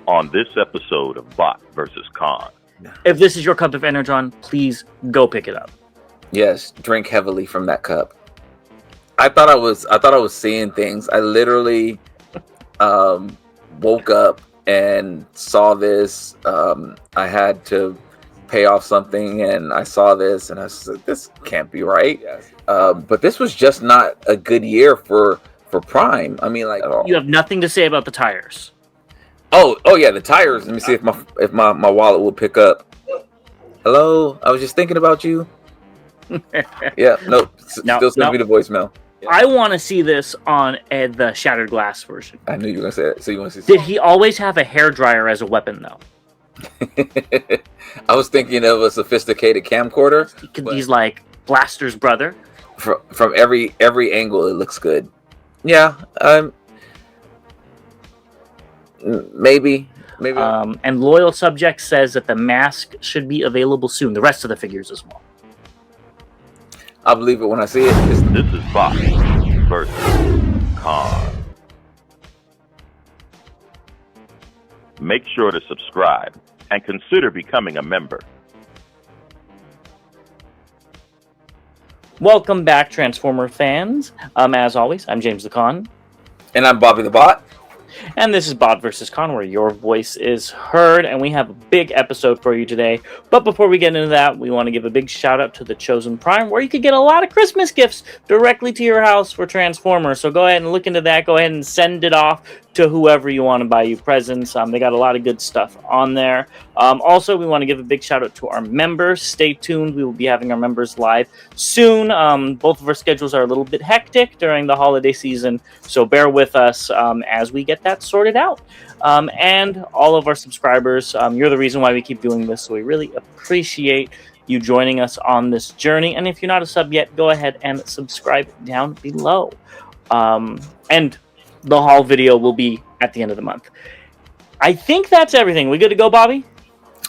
on this episode of Bot versus Con. If this is your cup of Energon, please go pick it up. Yes, drink heavily from that cup. I thought I was seeing things. I literally woke up and saw this. I had to pay off something, and I saw this, and I said, "This can't be right." Yes. But this was just not a good year for Prime. I mean, like, at all. You have nothing to say about the tires. Oh yeah, the tires. Let me see if my wallet will pick up. Hello, I was just thinking about you. Yeah, no, still send me the voicemail. Yeah. I want to see this on the Shattered Glass version. I knew you were gonna say that. So you want to see? Did he always have a hairdryer as a weapon, though? I was thinking of a sophisticated camcorder. He's like Blaster's brother. From every angle, it looks good. Yeah, maybe. And Loyal Subject says that the mask should be available soon. The rest of the figures as well. I'll believe it when I see it. This is Bot versus Con. Make sure to subscribe and consider becoming a member. Welcome back, Transformer fans. As always, I'm James the Con. And I'm Bobby the Bot. And this is Bot vs. Con, where your voice is heard, and we have a big episode for you today. But before we get into that, we want to give a big shout out to the Chosen Prime, where you can get a lot of Christmas gifts directly to your house for Transformers. So go ahead and look into that. Go ahead and send it off to whoever you want to buy you presents. They got a lot of good stuff on there. Also, we want to give a big shout out to our members. Stay tuned. We will be having our members live soon. Both of our schedules are a little bit hectic during the holiday season, so bear with us as we get that sorted out. And all of our subscribers, you're the reason why we keep doing this, so we really appreciate you joining us on this journey. And if you're not a sub yet, go ahead and subscribe down below. And the haul video will be at the end of the month. I think that's everything. We good to go, Bobby?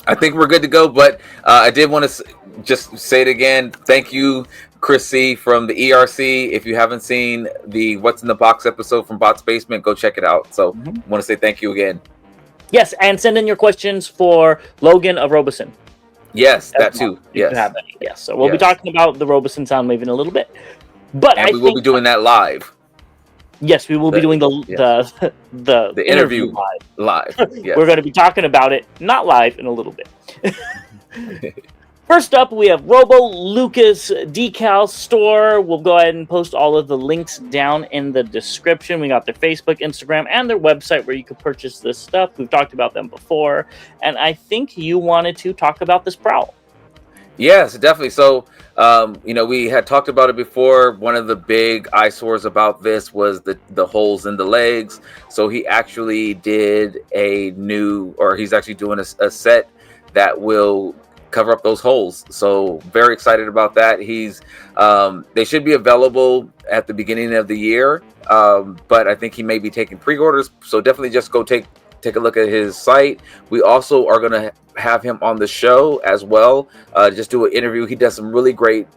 I think we're good to go, but I did want to just say it again. Thank you, Chris C. from the ERC. If you haven't seen the What's in the Box episode from Bot's Basement, go check it out. So I want to say thank you again. Yes, and send in your questions for Logan of Robosen. Yes, that too. Yes. Yes. So we'll be talking about the Robosen Soundwave in a little bit. But and we will be doing that live. Yes, we will be doing the interview live. Yes. We're going to be talking about it, not live, in a little bit. First up, we have Robolukas Decal Store. We'll go ahead and post all of the links down in the description. We got their Facebook, Instagram, and their website where you can purchase this stuff. We've talked about them before, and I think you wanted to talk about this Prowl. Yes, definitely. So, we had talked about it before. One of the big eyesores about this was the holes in the legs. So he actually did he's actually doing a set that will cover up those holes. So very excited about that. They should be available at the beginning of the year. But I think he may be taking pre-orders. So definitely just go take a look at his site. We also are going to have him on the show as well. Just do an interview. He does some really great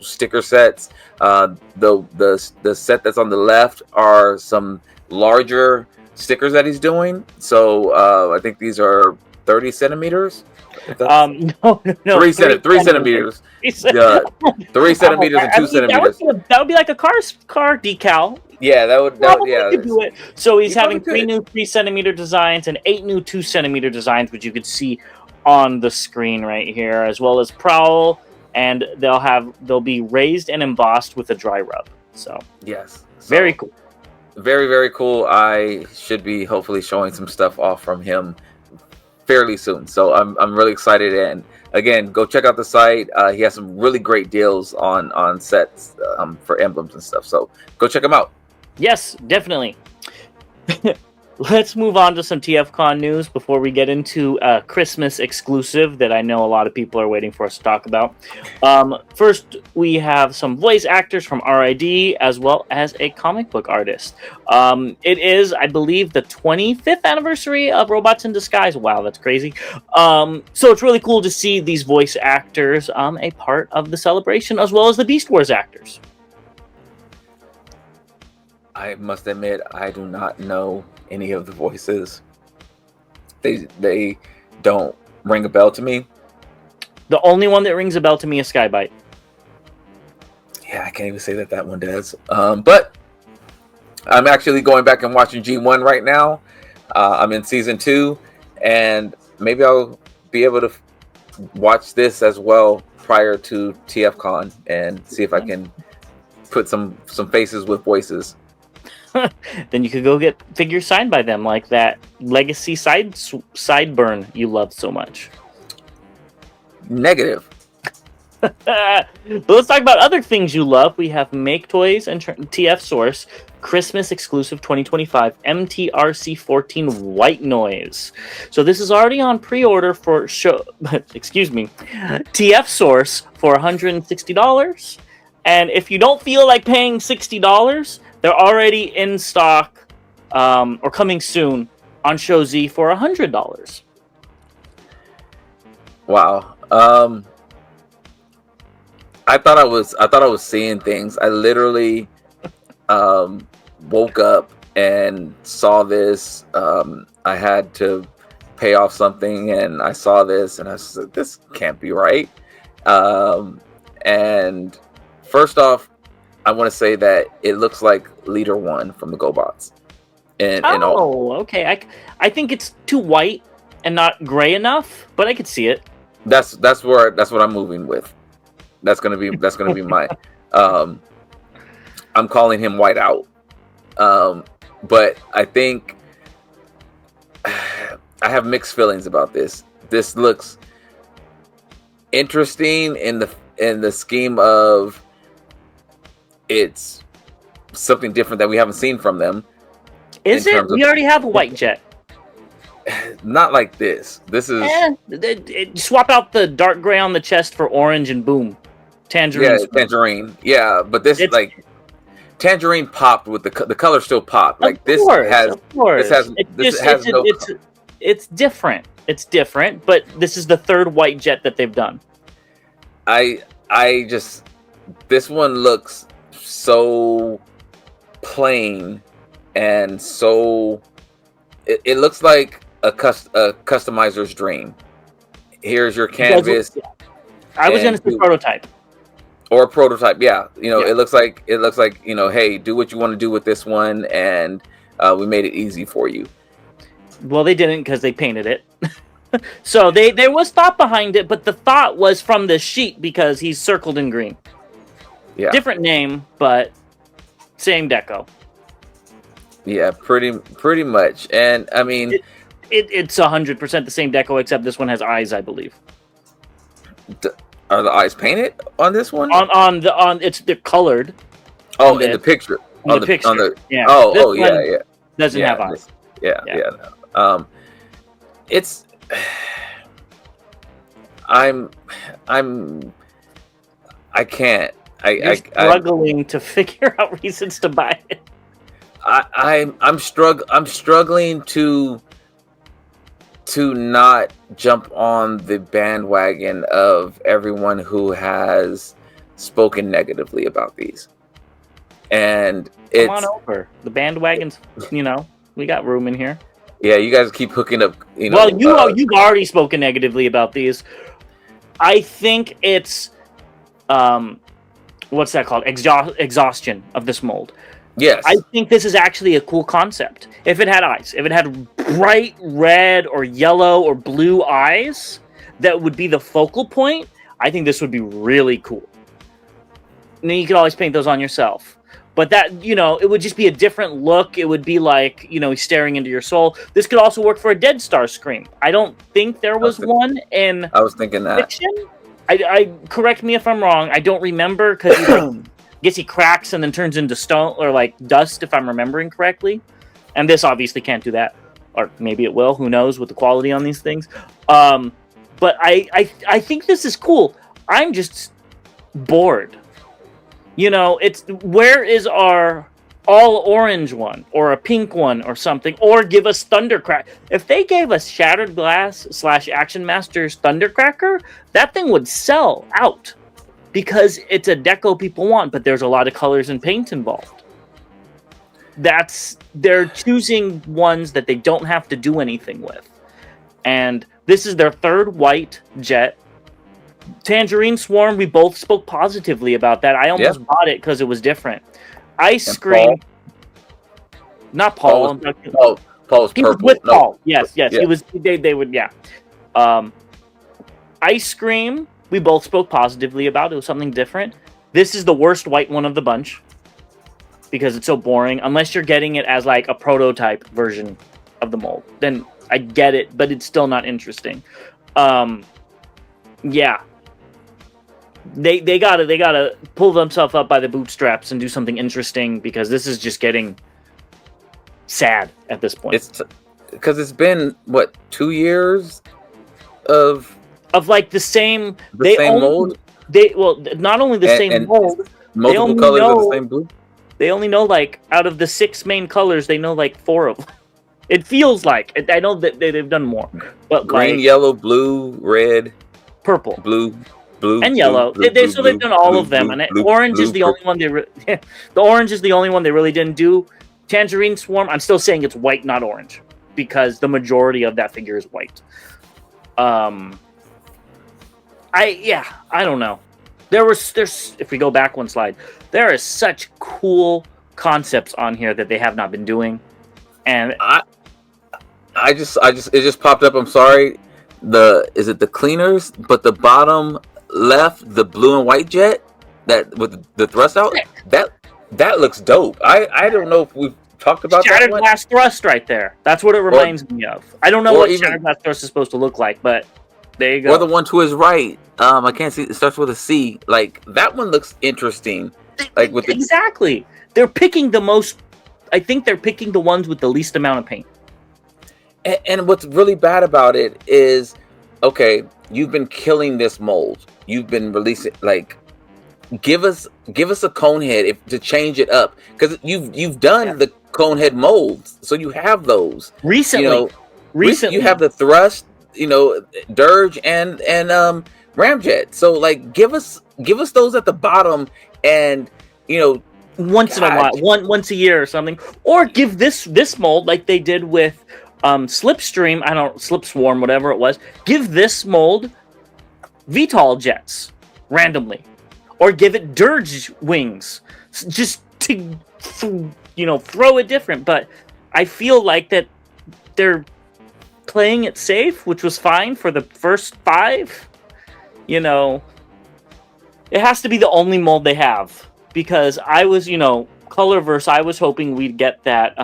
sticker sets. The set that's on the left are some larger stickers that he's doing. So I think these are 30 centimeters. No. 3 centimeters. 3 centimeters and 2 centimeters. That would be like a car decal. Yeah, that would do it. So he's having 3 new 3 centimeter designs and 8 new 2 centimeter designs, which you could see on the screen right here, as well as Prowl, and they'll be raised and embossed with a dry rub. So yes, very cool. Very, very cool. I should be hopefully showing some stuff off from him fairly soon. So I'm really excited. And again, go check out the site. He has some really great deals on sets for emblems and stuff. So go check him out. Yes, definitely. Let's move on to some TFcon news before we get into a Christmas exclusive that I know a lot of people are waiting for us to talk about. First, we have some voice actors from RID as well as a comic book artist. It is, I believe, the 25th anniversary of Robots in Disguise. Wow, that's crazy. So it's really cool to see these voice actors a part of the celebration, as well as the Beast Wars actors. I must admit, I do not know any of the voices. they don't ring a bell to me. The only one that rings a bell to me is Skybite. Yeah, I can't even say that one does. But I'm actually going back and watching G1 right now. I'm in season 2, and maybe I'll be able to watch this as well prior to TFcon and see if I can put some faces with voices. Then you could go get figures signed by them, like that Legacy Sideburn you love so much. Negative. But let's talk about other things you love. We have Maketoys and TF Source Christmas exclusive 2025 MTRC14 White Noise. So this is already on pre-order for excuse me, TF Source for $160. And if you don't feel like paying $60, they're already in stock or coming soon on Show Z for $100. Wow. I thought I was seeing things. I literally woke up and saw this. I had to pay off something, and I saw this, and I said, "This can't be right." And first off, I want to say that it looks like Leader 1 from the GoBots. Okay. I think it's too white and not gray enough, but I could see it. That's what I'm moving with. That's gonna be my. I'm calling him White Out, but I think I have mixed feelings about this. This looks interesting in the scheme of it's something different that we haven't seen from them. Is it? We already have a white jet. Not like this. This is swap out the dark gray on the chest for orange and boom. Tangerine. Yeah, tangerine. Yeah, but this like tangerine popped with the color still popped. Like this has it's different. It's different, but this is the third white jet that they've done. This one looks so plain and so it looks like a customizer's dream. Here's your canvas. I was going to say prototype. Or a prototype, yeah. It looks like hey, do what you want to do with this one, and we made it easy for you. Well, they didn't because they painted it. So there was thought behind it, but the thought was from the sheet because he's circled in green. Yeah. Different name, but same deco. Yeah, pretty much. And I mean, it's 100% the same deco, except this one has eyes, I believe. Are the eyes painted on this one? They're colored. Oh, in the picture. On the picture. Yeah. Yeah. Doesn't have eyes. Yeah. It's. I can't. You're struggling to figure out reasons to buy it. I'm struggling to not jump on the bandwagon of everyone who has spoken negatively about these. And come on over. The bandwagon's, we got room in here. Yeah, you guys keep hooking up. Well, you've already spoken negatively about these. I think it's, what's that called? Exhaustion of this mold. Yes. I think this is actually a cool concept. If it had eyes, if it had bright red or yellow or blue eyes, that would be the focal point. I think this would be really cool. And then you could always paint those on yourself. But that, it would just be a different look. It would be like, he's staring into your soul. This could also work for a Dead Star Scream. I don't think there was one in I was thinking that. Fiction. I correct me if I'm wrong. I don't remember because guess he cracks and then turns into stone or like dust, if I'm remembering correctly. And this obviously can't do that, or maybe it will. Who knows with the quality on these things? But I think this is cool. I'm just bored. It's where is our all orange one or a pink one or something, or give us Thundercracker. If they gave us Shattered Glass / Action Masters Thundercracker, that thing would sell out. Because it's a deco people want, but there's a lot of colors and paint involved. They're choosing ones that they don't have to do anything with. And this is their third white jet. Tangerine Swarm, we both spoke positively about that. I almost bought it because it was different. Ice Scream, not Paul. Paul was he purple. Was with no. Paul. Yes. Yeah. He was. They would. Yeah. Ice Cream, we both spoke positively about. It was something different. This is the worst white one of the bunch because it's so boring. Unless you're getting it as like a prototype version of the mold, then I get it, but it's still not interesting. Yeah. They gotta pull themselves up by the bootstraps and do something interesting because this is just getting sad at this point. It's because it's been what 2 years of like the same mold. Not only the same mold, multiple colors of the same blue. They only know like out of the 6 main colors, they know like 4 of them. It feels like I know that they've done more, but green, like, yellow, blue, red, purple, blue, and yellow. They've done all of them, and orange is the only one they. The orange is the only one they really didn't do. Tangerine Swarm. I'm still saying it's white, not orange, because the majority of that figure is white. I don't know. There's if we go back one slide, there is such cool concepts on here that they have not been doing, and it just popped up. I'm sorry. Is it the cleaners? But the bottom left, the blue and white jet that with the thrust out, that looks dope. I don't know if we've talked about Shattered that Glass Thrust right there. That's what it reminds me of. I don't know what Shattered Glass Thrust is supposed to look like, but there you go. Or the one to his right. I can't see. It starts with a C. Like that one looks interesting. Like with exactly. They're picking the most. I think they're picking the ones with the least amount of paint. And what's really bad about it is, okay, you've been killing this mold. You've been releasing like, give us a cone head to change it up because you've done the cone head molds, so you have those recently. You have the thrust, dirge and ramjet. So like, give us those at the bottom, and once in a while, once a year or something, or give this mold like they did with. Slipstream, Slipswarm, whatever it was. Give this mold VTOL jets randomly, or give it dirge wings, just to throw it different. But I feel like that they're playing it safe, which was fine for the first 5. It has to be the only mold they have because I was Colorverse. I was hoping we'd get that.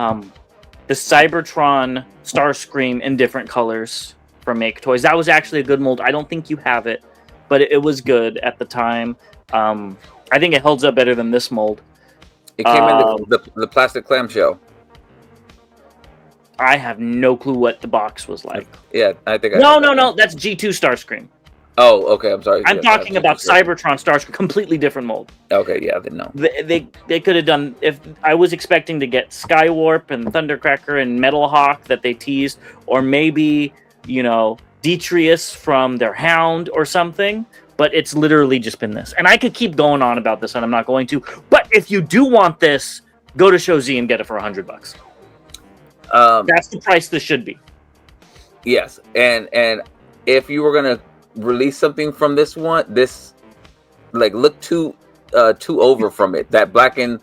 The Cybertron Starscream in different colors from Maketoys. That was actually a good mold. I don't think you have it, but it was good at the time. I think it holds up better than this mold. It came in the plastic clamshell. I have no clue what the box was like. Yeah, I think. No. That's G2 Starscream. Oh, okay. I'm sorry. I'm talking about Cybertron Starscream, completely different mold. Okay, yeah, then no. They could have done. If I was expecting to get Skywarp and Thundercracker and Metalhawk that they teased, or maybe Detrius from their Hound or something. But it's literally just been this, and I could keep going on about this, and I'm not going to. But if you do want this, go to Show Z and get it for $100. That's the price this should be. Yes, and if you were gonna release something from this one, look too over from it. That black and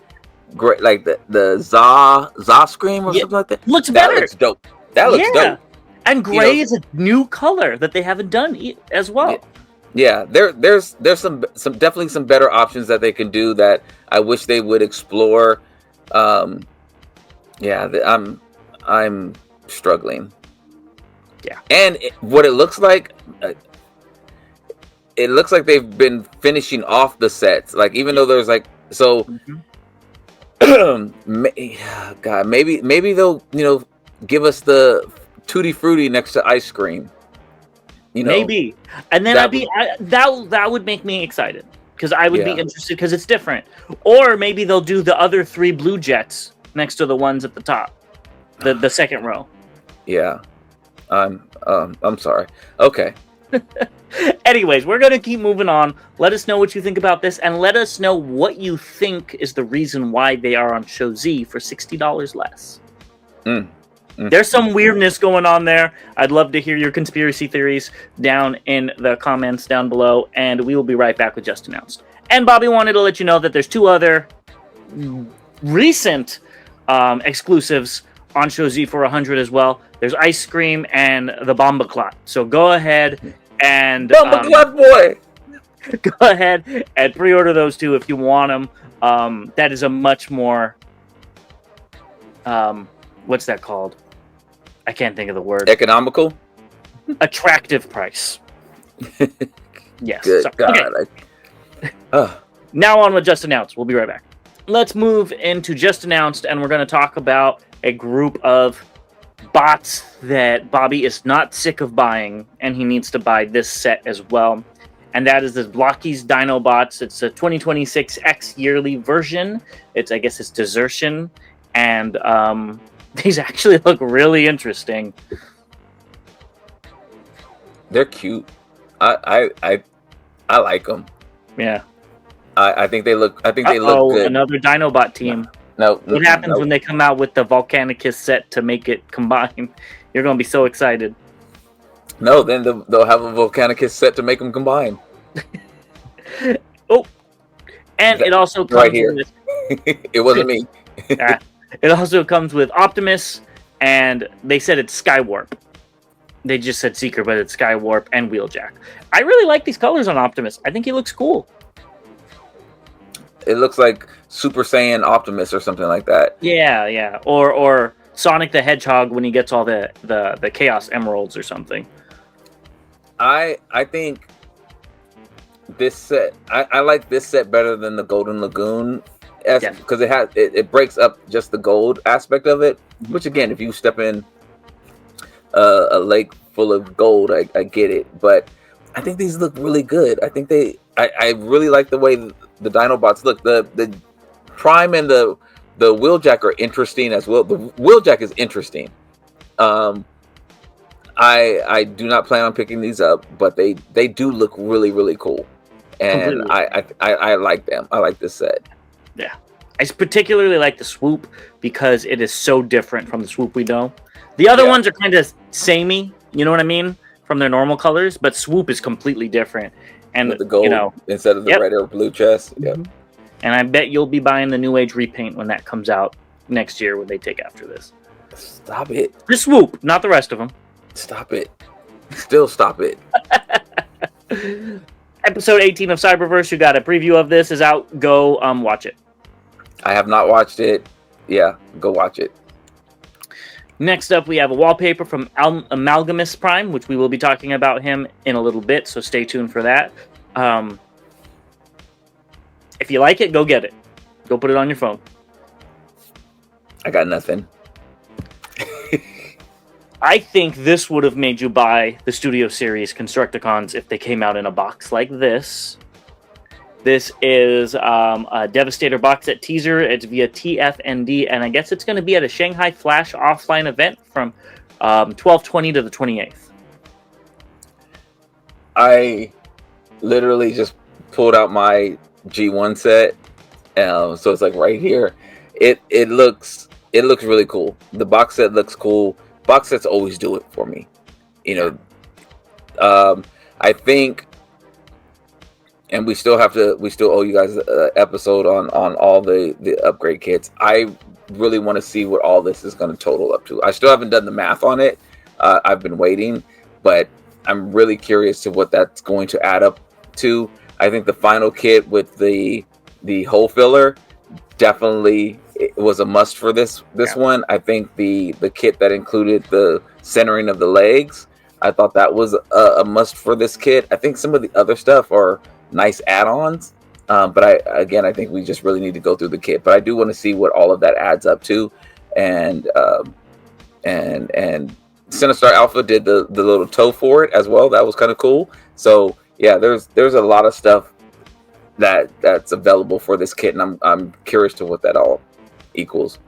gray, like the Za Scream or something like that. Looks better. That looks dope. That looks dope. And gray is a new color that they haven't done as well. Yeah, there's some definitely some better options that they can do that I wish they would explore. I'm struggling. Yeah, and what it looks like. It looks like they've been finishing off the sets. Like even though there's like so, God, maybe they'll give us the Tutti Frutti next to ice cream. Maybe, and then that would make me excited because I would be interested because it's different. Or maybe they'll do the other 3 blue jets next to the ones at the top, the second row. Yeah, I'm sorry. Okay. Anyways, we're going to keep moving on. Let us know what you think about this, and let us know what you think is the reason why they are on Show Z for $60 less. There's some weirdness going on there. I'd love to hear your conspiracy theories down in the comments down below, and we will be right back with Just Announced. And Bobby wanted to let you know that there's 2 other recent exclusives on Show Z for 100 as well. There's Ice Cream and the Bomba Clot. So go ahead and Bomba Clot boy. Go ahead and pre-order those 2 if you want them. That is a much more what's that called? I can't think of the word. Economical? Attractive price. Yes. Good God. Okay. Now on with Just Announced. We'll be right back. Let's move into Just Announced, and we're going to talk about a group of bots that Bobby is not sick of buying, and he needs to buy this set as well. And that is the Blockies Dinobots. It's a 2026 X yearly version. I guess it's Desertion. And these actually look really interesting. They're cute. I like them. Yeah. I think they look. I think they look good. Another Dinobot team. No. What happens when they come out with the Volcanicus set to make it combine? You're gonna be so excited. No, then they'll have a Volcanicus set to make them combine. Oh, and it also comes right here. With, it wasn't me. It also comes with Optimus, and they said it's Skywarp. They just said Seeker, but it's Skywarp and Wheeljack. I really like these colors on Optimus. I think he looks cool. It looks like Super Saiyan Optimus or something like that. Yeah. Or Sonic the Hedgehog when he gets all the Chaos Emeralds or something. I think this set. I like this set better than the Golden Lagoon, because it breaks up just the gold aspect of it. Which again, if you step in a lake full of gold, I get it. But I think these look really good. I think I really like the way the Dinobots look. The Prime and the Wheeljack are interesting as well. The Wheeljack is interesting. I do not plan on picking these up, but they do look really, really cool. And I like them. I like this set. Yeah. I particularly like the Swoop because it is so different from the Swoop we know. The other ones are kind of samey, you know what I mean? From their normal colors, but Swoop is completely different. And with the gold instead of the red or blue chest. Yep. Mm-hmm. And I bet you'll be buying the New Age repaint when that comes out next year when they take after this. Stop it. The Swoop, not the rest of them. Stop it. Still stop it. Episode 18 of Cyberverse, you got a preview of this is out. Go watch it. I have not watched it. Yeah, go watch it. Next up, we have a wallpaper from Amalgamous Prime, which we will be talking about him in a little bit, so stay tuned for that. If you like it, go get it. Go put it on your phone. I got nothing. I think this would have made you buy the Studio Series Constructicons if they came out in a box like this. This is a Devastator box set teaser. It's via TFND, and I guess it's going to be at a Shanghai Flash offline event from 12/20 to the 28th. I literally just pulled out my G1 set, so it's like right here. It looks really cool. The box set looks cool. Box sets always do it for me, you know. I think. And we still owe you guys an episode on all the upgrade kits. I really want to see what all this is going to total up to. I still haven't done the math on it. I've been waiting, but I'm really curious to what that's going to add up to. I think the final kit with the hole filler definitely was a must for this one. I think the kit that included the centering of the legs, I thought that was a must for this kit. I think some of the other stuff are nice add-ons, but I think we just really need to go through the kit. But I do want to see what all of that adds up to, and Sinistar Alpha did the little toe for it as well. That was kind of cool. So yeah, there's a lot of stuff that's available for this kit, and I'm curious to what that all equals.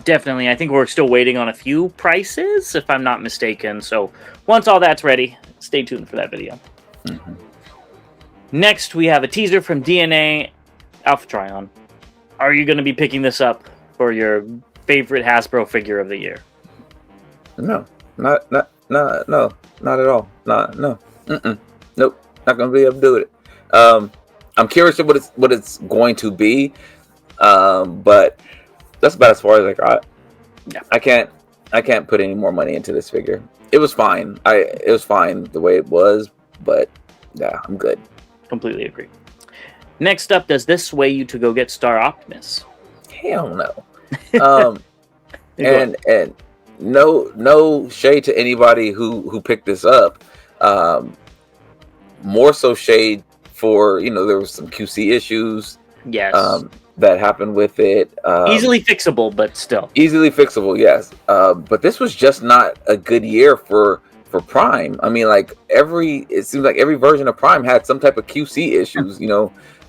Definitely, I think we're still waiting on a few prices, if I'm not mistaken. So once all that's ready, stay tuned for that video. Mm-hmm. Next, we have a teaser from DNA Alpha Trion. Are you going to be picking this up for your favorite Hasbro figure of the year? No, no, not at all. No. Nope, not gonna be able to do it. I'm curious of what it's going to be, but that's about as far as I got. Yeah. I can't put any more money into this figure. It was fine. It was fine the way it was, but yeah, I'm good. Completely agree. Next up, does this sway you to go get Star Optimus? Hell no. And no shade to anybody who picked this up. More so shade for, there was some QC issues. Yes. That happened with it. Easily fixable, but still. Easily fixable, yes. But this was just not a good year for Prime. I mean, it seems like every version of Prime had some type of QC issues,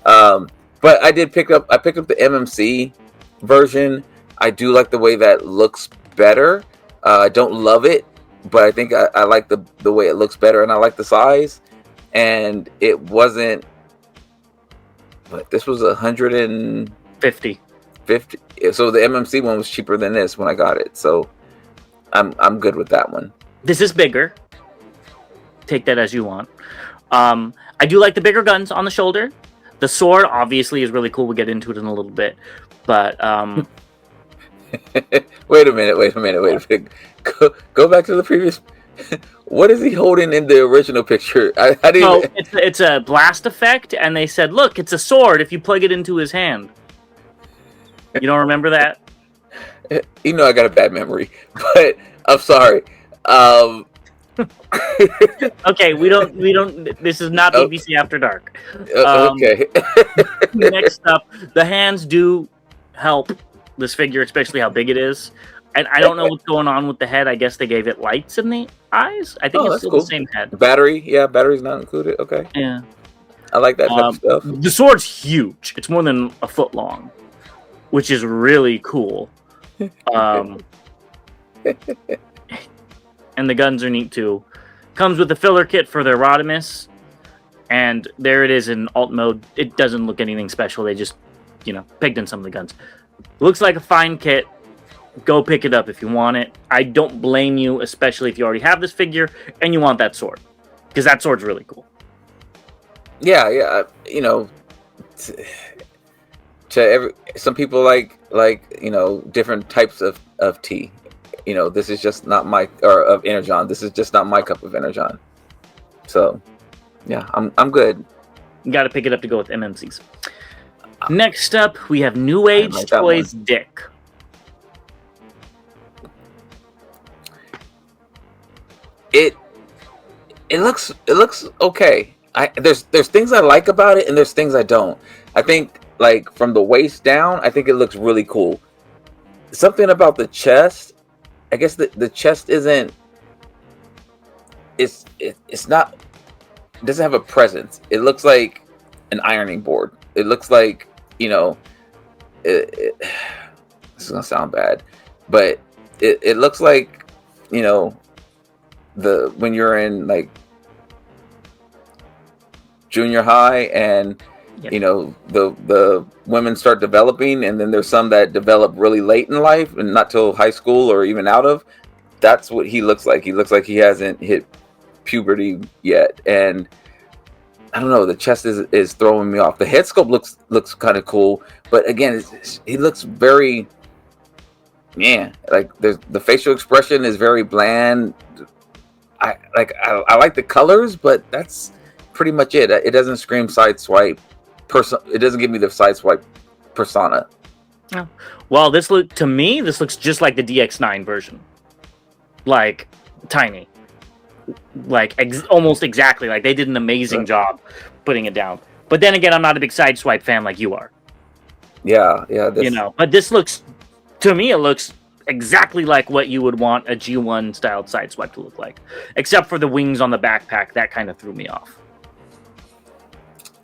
But I picked up the MMC version. I do like the way that looks better. I don't love it, but I think I like the way it looks better, and I like the size. And it wasn't, but this was 150. So the MMC one was cheaper than this when I got it. So I'm good with that one. This is bigger. Take that as you want. I do like the bigger guns on the shoulder. The sword obviously is really cool. We'll get into it in a little bit. But wait a minute. Go back to the previous. What is he holding in the original picture? I didn't. It's a blast effect, and they said, "Look, it's a sword if you plug it into his hand." You don't remember that? I got a bad memory, but I'm sorry. Okay, we don't. This is not BBC After Dark. Okay. Next up, the hands do help this figure, especially how big it is. And I don't know what's going on with the head. I guess they gave it lights in the eyes. I think it's still the same head. Battery's not included. Okay. Yeah. I like that type of stuff. The sword's huge. It's more than a foot long, which is really cool. And the guns are neat too. Comes with a filler kit for their Rodimus. And there it is in alt mode. It doesn't look anything special. They just, picked in some of the guns. Looks like a fine kit. Go pick it up if you want it. I don't blame you, especially if you already have this figure and you want that sword. Because that sword's really cool. Yeah. Some people like different types of tea. This is just not of Energon. This is just not my cup of Energon. So, yeah, I'm good. You got to pick it up to go with MMCs. Next up, we have New Age Toys Dick. It looks okay. There's things I like about it, and there's things I don't. I think from the waist down, I think it looks really cool. Something about the chest, I guess the chest isn't. It's not. It doesn't have a presence. It looks like an ironing board. It looks like this is gonna sound bad, but it looks like when you're in junior high and the women start developing, and then there's some that develop really late in life and not till high school or even out of. That's what he looks like. He looks like he hasn't hit puberty yet, and I don't know. The chest is throwing me off. The head sculpt looks kind of cool, but again, he looks very the facial expression is very bland. I like the colors, but that's pretty much it. It doesn't scream Sideswipe. It doesn't give me the Sideswipe persona. Oh. Well, this looks just like the DX9 version. Tiny. Almost exactly. They did an amazing job putting it down. But then again, I'm not a big Sideswipe fan like you are. Yeah. But this looks, to me, it looks exactly like what you would want a G1 styled Sideswipe to look like, except for the wings on the backpack. That kind of threw me off.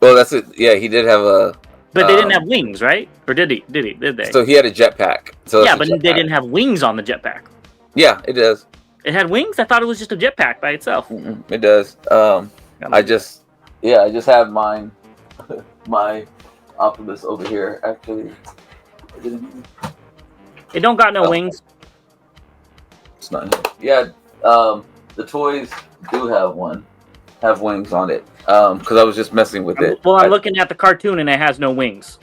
Well, that's it. Yeah, he did have a. But they didn't have wings, right? Or did he? Did they? So he had a jetpack. So yeah, but they didn't have wings on the jetpack. Yeah, it does. It had wings? I thought it was just a jetpack by itself. It does. I just have mine, my Optimus over here. Actually, it don't got no wings. It's not here. Yeah, the toys do have wings on it. Because I was just messing with it. Well, I'm looking at the cartoon and it has no wings.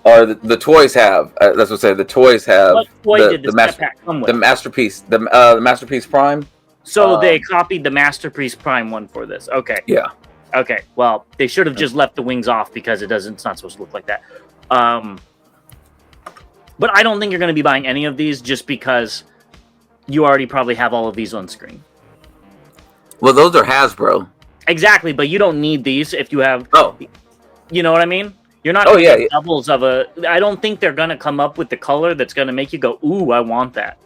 Or the toys have. That's what I said. The toys have. What toy did the step pack come with? The Masterpiece. The Masterpiece Prime. So they copied the Masterpiece Prime one for this. Okay. Yeah. Okay. Well, they should have just left the wings off because it's not supposed to look like that. But I don't think you're going to be buying any of these just because you already probably have all of these on screen. Well, those are Hasbro. Exactly, but you don't need these if you have... Oh. You know what I mean? You're not doubles of a... I don't think they're going to come up with the color that's going to make you go, ooh, I want that.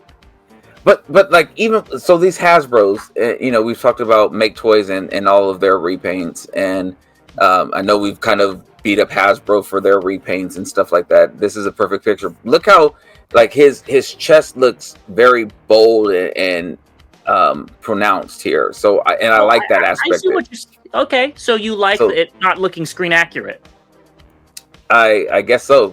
But like, even... So these Hasbros, we've talked about Maketoys and all of their repaints. And I know we've kind of beat up Hasbro for their repaints and stuff like that. This is a perfect picture. Look how, like, his chest looks very bold and pronounced here. So I like that aspect. I see what you're... Okay, so you like it not looking screen accurate. I guess so.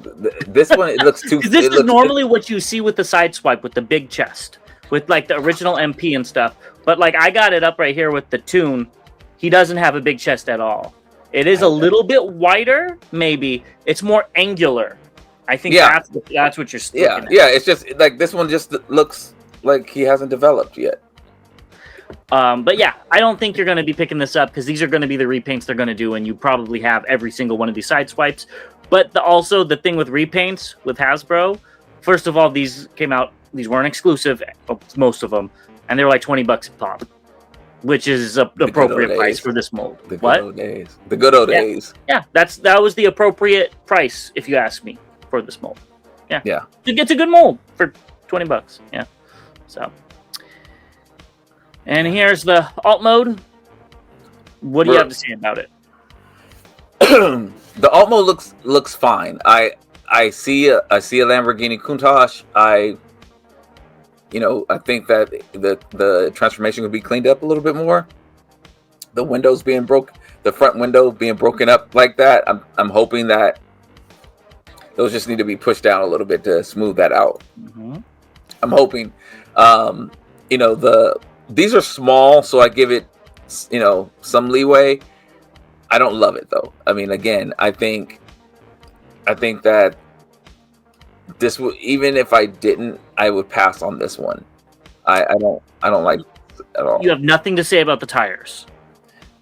This one, it looks too... This is normally what you see with the Sideswipe, with the big chest, with like the original MP and stuff. But like, I got it up right here with the Toon. He doesn't have a big chest at all. It is a little bit wider, maybe. It's more angular. I think that's what you're looking at. Yeah, it's just like this one just looks like he hasn't developed yet. But yeah, I don't think you're going to be picking this up because these are going to be the repaints they're going to do, and you probably have every single one of these Sideswipes. But also the thing with repaints with Hasbro, first of all, these weren't exclusive, most of them, and they were like $20 a pop, which is an appropriate price for this mold. The good old days. The good old days. Yeah, that was the appropriate price, if you ask me, for this mold. Yeah. It's a good mold for $20. Yeah. So. And here's the alt mode. What do you have to say about it? The alt mode looks fine. I see a Lamborghini Countach. I think that the transformation could be cleaned up a little bit more. The windows being the front window being broken up like that. I'm hoping that those just need to be pushed down a little bit to smooth that out. Mm-hmm. I'm hoping. These are small, so I give it, some leeway. I don't love it though. I mean, again, I think that this would, even if I didn't, I would pass on this one. I don't like it at all. You have nothing to say about the tires.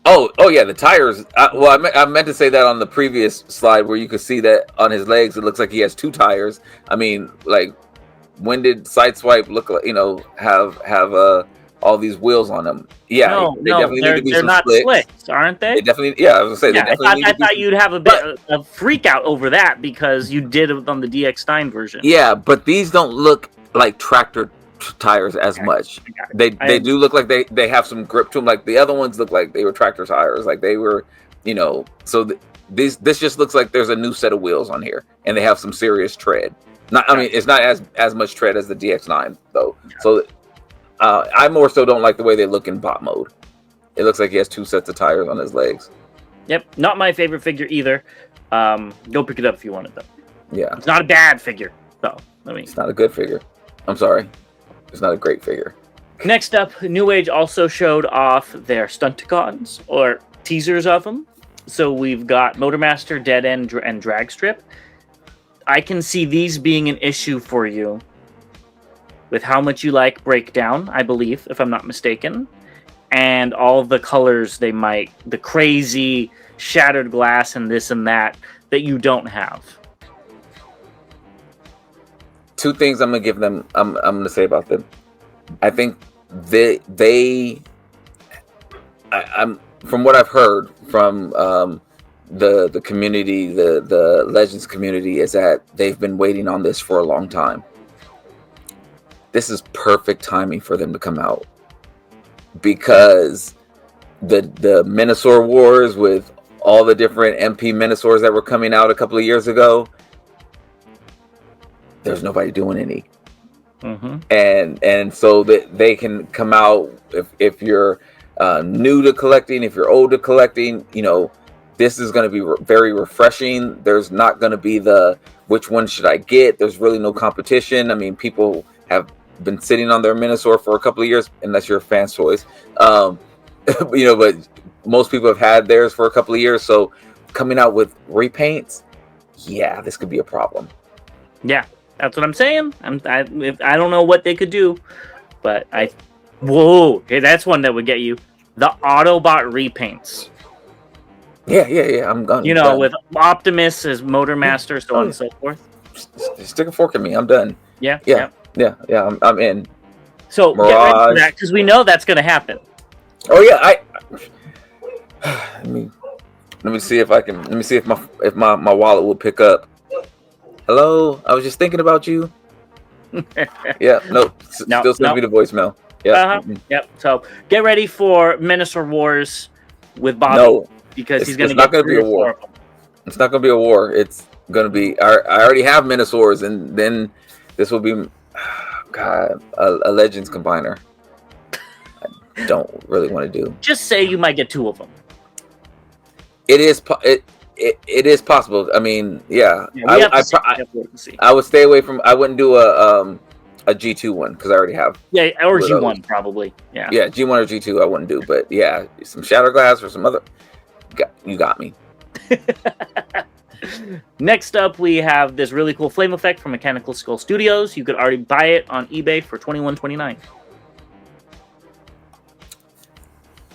Oh yeah, the tires. I meant to say that on the previous slide where you could see that on his legs, it looks like he has two tires. I mean, like, when did Sideswipe look like, have all these wheels on them? Yeah, they definitely need to be some slicks. They're not slicks, aren't they? They definitely, I was gonna say, I thought you'd have a bit of freak out over that because you did it on the DX9 version. Yeah, but these don't look like tractor tires as much. They do look like they have some grip to them. Like the other ones look like they were tractor tires, like they were, So this just looks like there's a new set of wheels on here, and they have some serious tread. It's not as much tread as the DX9 though. Yeah. So. I more so don't like the way they look in bot mode. It looks like he has two sets of tires on his legs. Yep, not my favorite figure either. Go pick it up if you want it, though. Yeah. It's not a bad figure, though. It's not a good figure. I'm sorry. It's not a great figure. Next up, New Age also showed off their Stunticons, or teasers of them. So we've got Motormaster, Dead End, and Drag Strip. I can see these being an issue for you with how much you like Breakdown, I believe, if I'm not mistaken, and all the colors the crazy shattered glass and this and that you don't have. Two things I'm gonna give them. I'm gonna say about them. I think I'm from what I've heard from the community, the Legends community, is that they've been waiting on this for a long time. This is perfect timing for them to come out because the Minosaur Wars with all the different MP Minosaurs that were coming out a couple of years ago, there's nobody doing any. Mm-hmm. And so that they can come out if you're new to collecting, if you're old to collecting, this is going to be very refreshing. There's not going to be which one should I get? There's really no competition. I mean, people have been sitting on their Minosaur for a couple of years, unless you're a fan's choice. But most people have had theirs for a couple of years. So coming out with repaints, yeah, this could be a problem. Yeah, that's what I'm saying. I don't know what they could do, but okay, that's one that would get you. The Autobot repaints. Yeah. I'm done. With Optimus as Motor Master, so on and so forth. Stick a fork in me. I'm done. Yeah. I'm in. So Mirage. Get ready for that, because we know that's going to happen. Oh yeah, let me see if I can. Let me see if my wallet will pick up. Hello, I was just thinking about you. Yeah, still send me the voicemail. Yeah. Yep. So get ready for Minosaur Wars with Bobby. No, because he's going to get. It's not going to be a war. It's not going to be a war. It's going to be. I already have Minosaurs, and then this will be, God, a Legends combiner. I don't really want to do. Just say you might get 2 of them. It is possible. I mean, yeah. I would stay away from. I wouldn't do a G2 one because I already have. Yeah, or G1 probably. Yeah. Yeah, G1 or G2 I wouldn't do, but yeah, some Shatterglass or some other. You got me. Next up, we have this really cool flame effect from Mechanical Skull Studios. You could already buy it on eBay for $21.29.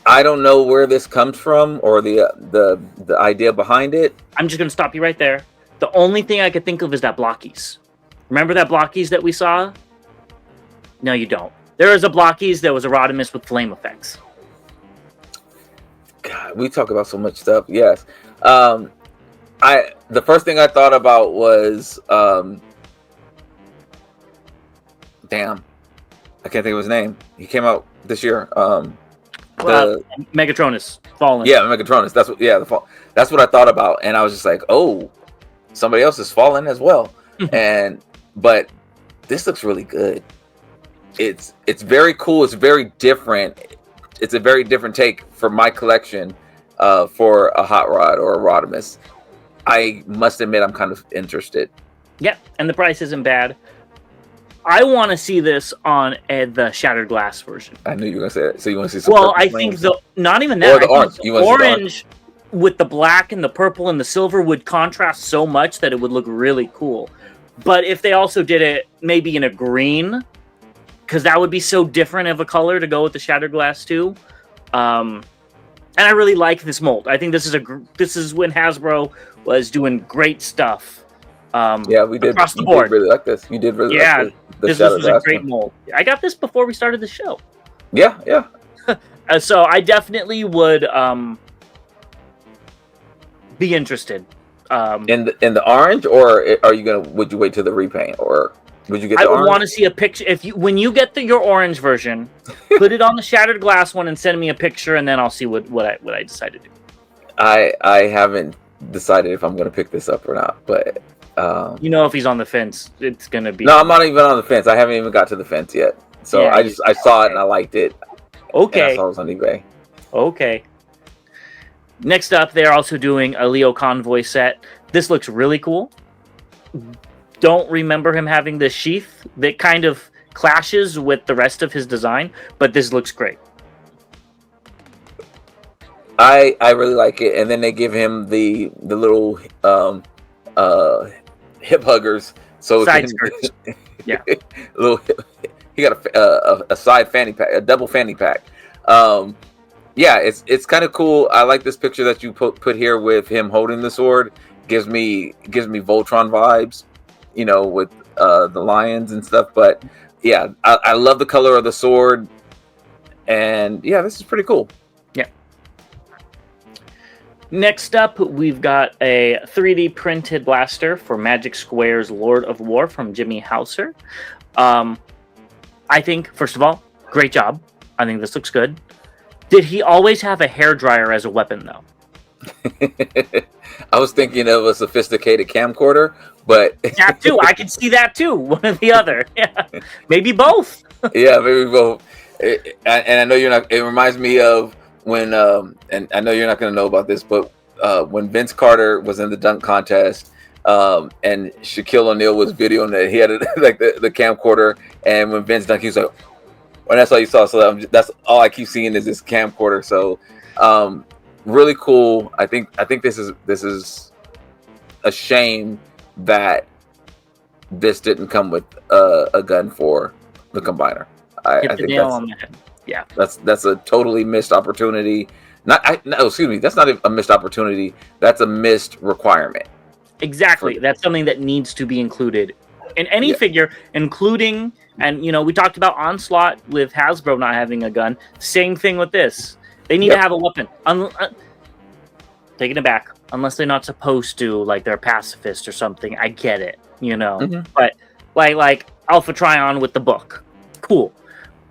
I don't know where this comes from or the idea behind it. I'm just going to stop you right there. The only thing I could think of is that Blockies. Remember that Blockies that we saw? No, you don't. There is a Blockies that was a Rodimus with flame effects. God, we talk about so much stuff. Yes. The first thing I thought about was damn, I can't think of his name. He came out this year. Megatronus Fallen. Yeah, Megatronus. That's what. Yeah, that's what I thought about, and I was just like, oh, somebody else is fallen as well. But this looks really good. It's very cool. It's very different. It's a very different take for my collection for a Hot Rod or a Rodimus. I must admit, I'm kind of interested. Yeah, and the price isn't bad. I want to see this on the Shattered Glass version. I knew you were going to say that. So you want to see some Well, I think not even that. Or the orange. The orange with the black and the purple and the silver would contrast so much that it would look really cool. But if they also did it maybe in a green, because that would be so different of a color to go with the Shattered Glass too. And I really like this mold. I think this is when Hasbro was doing great stuff. Yeah, we did. Across the board. Did really like this. You did really like this was a great mold. I got this before we started the show. Yeah. So I definitely would be interested. In the orange, or would you wait till the repaint, or would you get? I would want to see a picture. When you get your orange version, put it on the Shattered Glass one and send me a picture, and then I'll see what I decide to do. I haven't decided if I'm going to pick this up or not, but if he's on the fence, it's going to be. No, I'm not even on the fence. I haven't even got to the fence yet. So yeah, I saw it and I liked it. Okay. And I saw it was on eBay. Okay. Next up, they're also doing a Leo Convoy set. This looks really cool. Don't remember him having this sheath that kind of clashes with the rest of his design, but this looks great. I really like it, and then they give him the little hip huggers, so side skirts. Yeah, he got a side fanny pack, a double fanny pack. Yeah, it's kind of cool. I like this picture that you put here with him holding the sword. Gives me Voltron vibes, with the lions and stuff. But yeah, I love the color of the sword, and yeah, this is pretty cool. Yeah. Next up, we've got a 3D printed blaster for Magic Square's Lord of War from Jimmy Hauser. I think, first of all, great job. I think this looks good. Did he always have a hairdryer as a weapon, though? I was thinking of a sophisticated camcorder, but that too. I can see that too. One or the other. Yeah, maybe both. Yeah, maybe both. And I know you're not. It reminds me of when, and I know you're not going to know about this, but when Vince Carter was in the dunk contest, and Shaquille O'Neal was videoing that, he had like the camcorder, And when Vince done, he was like, "Well, that's all you saw." So that's all I keep seeing is this camcorder. So, really cool. I think this is a shame that this didn't come with a gun for the combiner. I think that's a totally missed opportunity. Excuse me, that's not a missed opportunity. That's a missed requirement. Exactly. That's something that needs to be included in any figure, including, and we talked about Onslaught with Hasbro not having a gun. Same thing with this. They need to have a weapon. Taking it back, unless they're not supposed to, like they're pacifist or something. I get it, But like Alpha Trion with the book, cool.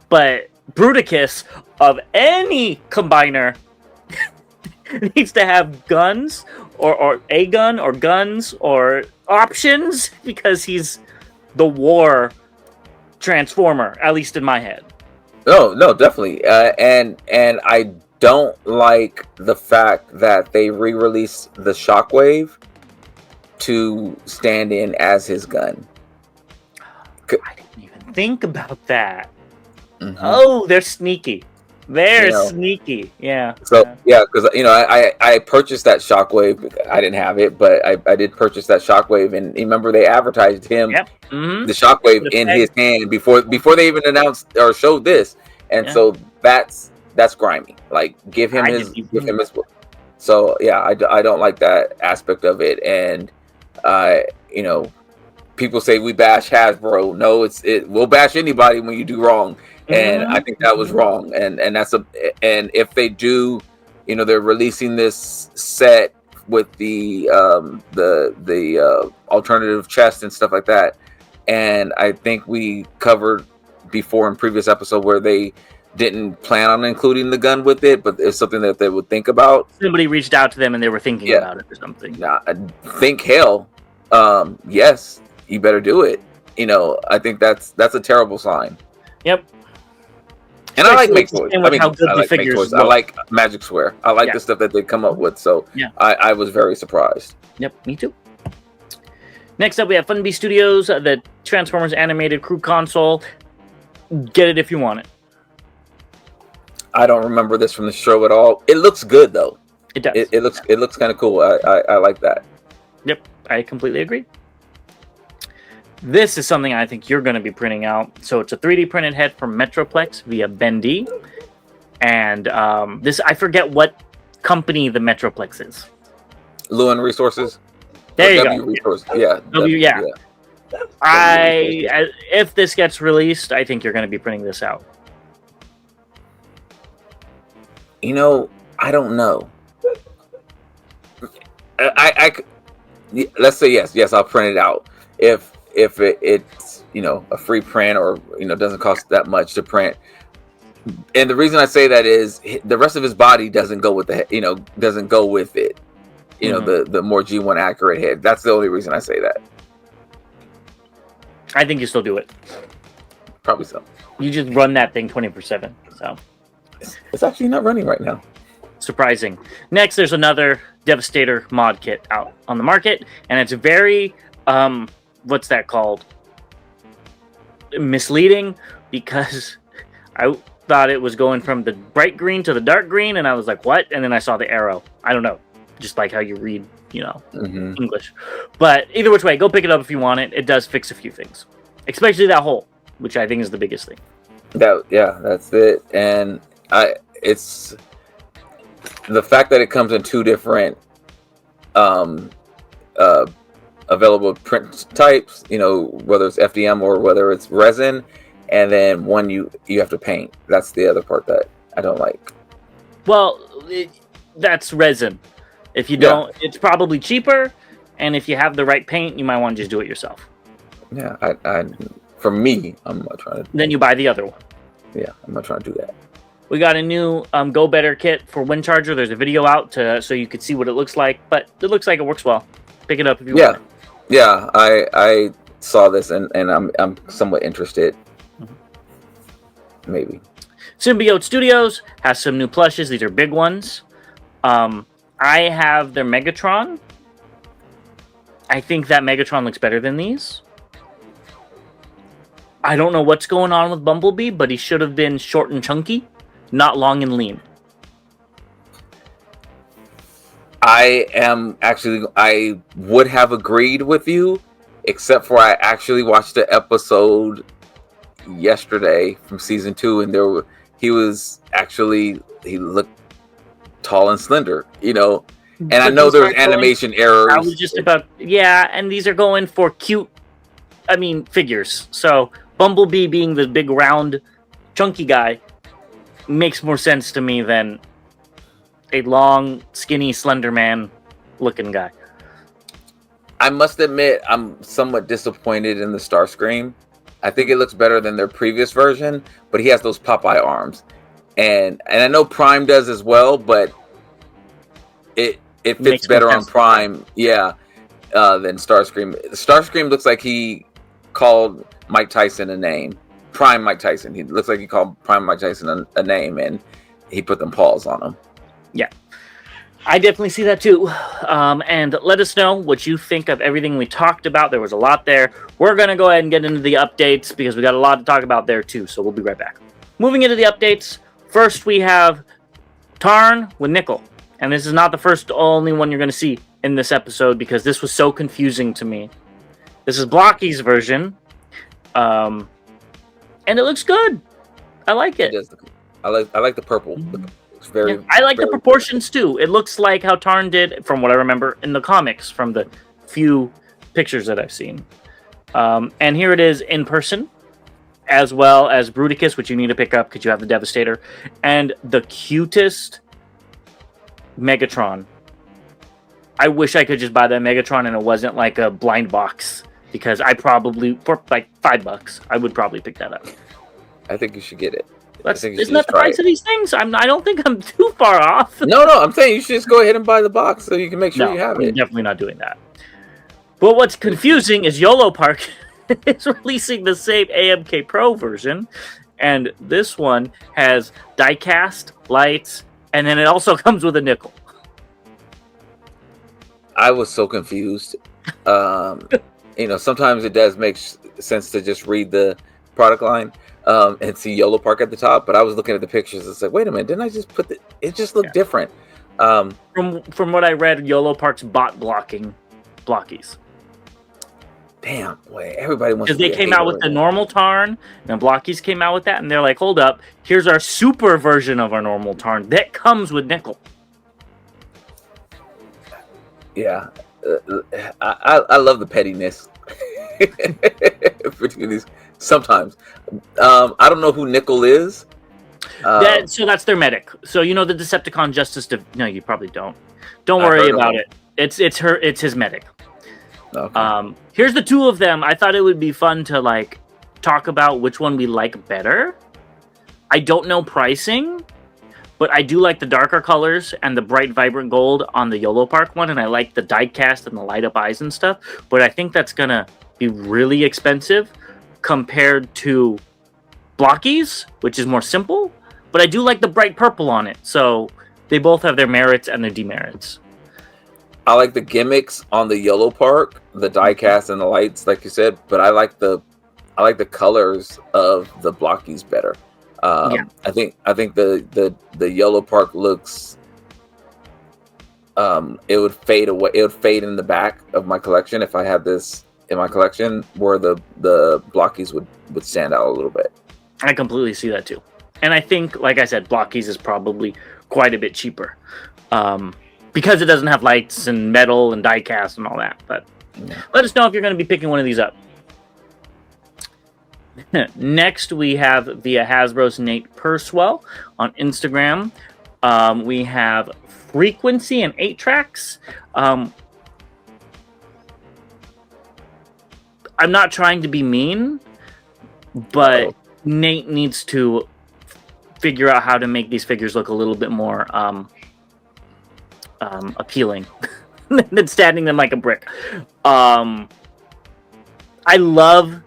But Bruticus of any combiner needs to have guns or a gun or guns or options because he's the war transformer, at least in my head. No, definitely. And I don't like the fact that they re-released the Shockwave to stand in as his gun. I didn't even think about that. Oh, they're sneaky. They're sneaky. Yeah. So because I purchased that Shockwave. I didn't have it, but I did purchase that Shockwave, and remember they advertised him the Shockwave in his hand before they even announced or showed this, and so that's grimy. Like give him his. So I don't like that aspect of it, and people say we bash Hasbro. No, we'll bash anybody when you do wrong. And I think that was wrong, and if they do, they're releasing this set with the alternative chest and stuff like that, and I think we covered before in previous episode where they didn't plan on including the gun with it, but it's something that they would think about. Somebody reached out to them and they were thinking about it or something. I think hell, yes, you better do it. I think that's a terrible sign. Yep. And I like Maketoys. I like Magic Square. I like the stuff that they come up with. So I was very surprised. Yep, me too. Next up, we have Funbeast Studios, the Transformers animated crew console. Get it if you want it. I don't remember this from the show at all. It looks good though. It does. It looks kind of cool. I like that. Yep, I completely agree. This is something I think you're going to be printing out. So it's a 3D printed head from Metroplex via Bendy. And this, I forget what company the Metroplex is. Lewin Resources? There you go. Resources. Yeah. If this gets released, I think you're going to be printing this out. I don't know. Let's say yes. Yes, I'll print it out. If it's a free print or doesn't cost that much to print, and the reason I say that is the rest of his body doesn't go with doesn't go with it. The more G1 accurate head. That's the only reason I say that. I think you still do it. Probably so. You just run that thing 24/7. So it's actually not running right now. Surprising. Next, there's another Devastator mod kit out on the market, and it's very what's that called? Misleading, because I thought it was going from the bright green to the dark green, and I was like, what? And then I saw the arrow. I don't know. Just like how you read, English. But either which way, go pick it up if you want it. It does fix a few things. Especially that hole, which I think is the biggest thing. That's it. And it's the fact that it comes in two different available print types, whether it's FDM or whether it's resin, and then one you have to paint. That's the other part that I don't like. Well, that's resin. If you don't, it's probably cheaper, and if you have the right paint, you might want to just do it yourself. Yeah, for me, I'm not trying to. Then you buy the other one. Yeah, I'm not trying to do that. We got a new Go Better kit for Wind Charger. There's a video out so you could see what it looks like, but it looks like it works well. Pick it up if you want it. Yeah, I saw this and I'm somewhat interested. Maybe. Symbiote Studios has some new plushes. These are big ones. I have their Megatron. I think that Megatron looks better than these. I don't know what's going on with Bumblebee, but he should have been short and chunky, not long and lean. I would have agreed with you, except for I actually watched the episode yesterday from season 2, and he looked tall and slender, and but I know there's animation errors. I was just about, and these are going for cute, figures. So Bumblebee being the big round chunky guy makes more sense to me than a long, skinny, slender man looking guy. I must admit, I'm somewhat disappointed in the Starscream. I think it looks better than their previous version, but he has those Popeye arms, and I know Prime does as well, but it fits better on Prime, than Starscream. Starscream looks like he called Mike Tyson a name. Prime Mike Tyson. He looks like he called Prime Mike Tyson a name, and he put them paws on him. Yeah, I definitely see that too. And let us know what you think of everything we talked about. There was a lot there. We're going to go ahead and get into the updates because we got a lot to talk about there too. So we'll be right back. Moving into the updates, first we have Tarn with Nickel. And this is not the only one you're going to see in this episode because this was so confusing to me. This is Blocky's version. And it looks good. I like it. I like the purple. It's very. I like the proportions too. It looks like how Tarn did, from what I remember in the comics, from the few pictures that I've seen. And here it is in person, as well as Bruticus, which you need to pick up because you have the Devastator, and the cutest Megatron. I wish I could just buy that Megatron and it wasn't like a blind box, because I probably, for like $5, I would probably pick that up. I think you should get it. Isn't that the price of these things? I don't think I'm too far off. No, I'm saying you should just go ahead and buy the box so you can make sure you have it. I'm definitely not doing that. But what's confusing is YOLO Park is releasing the same AMK Pro version, and this one has die-cast, lights, and then it also comes with a nickel. I was so confused. Sometimes it does make sense to just read the product line and see YOLO Park at the top, but I was looking at the pictures and said, wait a minute, didn't I just put it just looked different. From what I read, YOLO Park's bot blockies. Damn, boy, everybody wants to because they came out with the normal Tarn, and Blockies came out with that, and they're like, hold up, here's our super version of our normal Tarn that comes with nickel. Yeah, I love the pettiness. Sometimes. I don't know who Nickel is. So that's their medic. So the Decepticon Justice... No, you probably don't. Don't worry about it. It's his medic. Okay. Here's the two of them. I thought it would be fun to talk about which one we like better. I don't know pricing, but I do like the darker colors and the bright, vibrant gold on the YOLO Park one, and I like the die-cast and the light-up eyes and stuff, but I think that's going to be really expensive compared to Blockies, which is more simple, but I do like the bright purple on it, so they both have their merits and their demerits. I like the gimmicks on the YOLO Park, the die-cast and the lights, like you said, but I like the colors of the Blockies better. I think the YOLO Park looks. It would fade away. It would fade in the back of my collection if I had this in my collection, where the Blockies would stand out a little bit. I completely see that too, and I think, like I said, Blockies is probably quite a bit cheaper, because it doesn't have lights and metal and die-cast and all that. But let us know if you're going to be picking one of these up. Next, we have via Hasbro's Nate Purswell on Instagram. We have Frequency and 8 tracks. I'm not trying to be mean, but Nate needs to figure out how to make these figures look a little bit more appealing than standing them like a brick. I love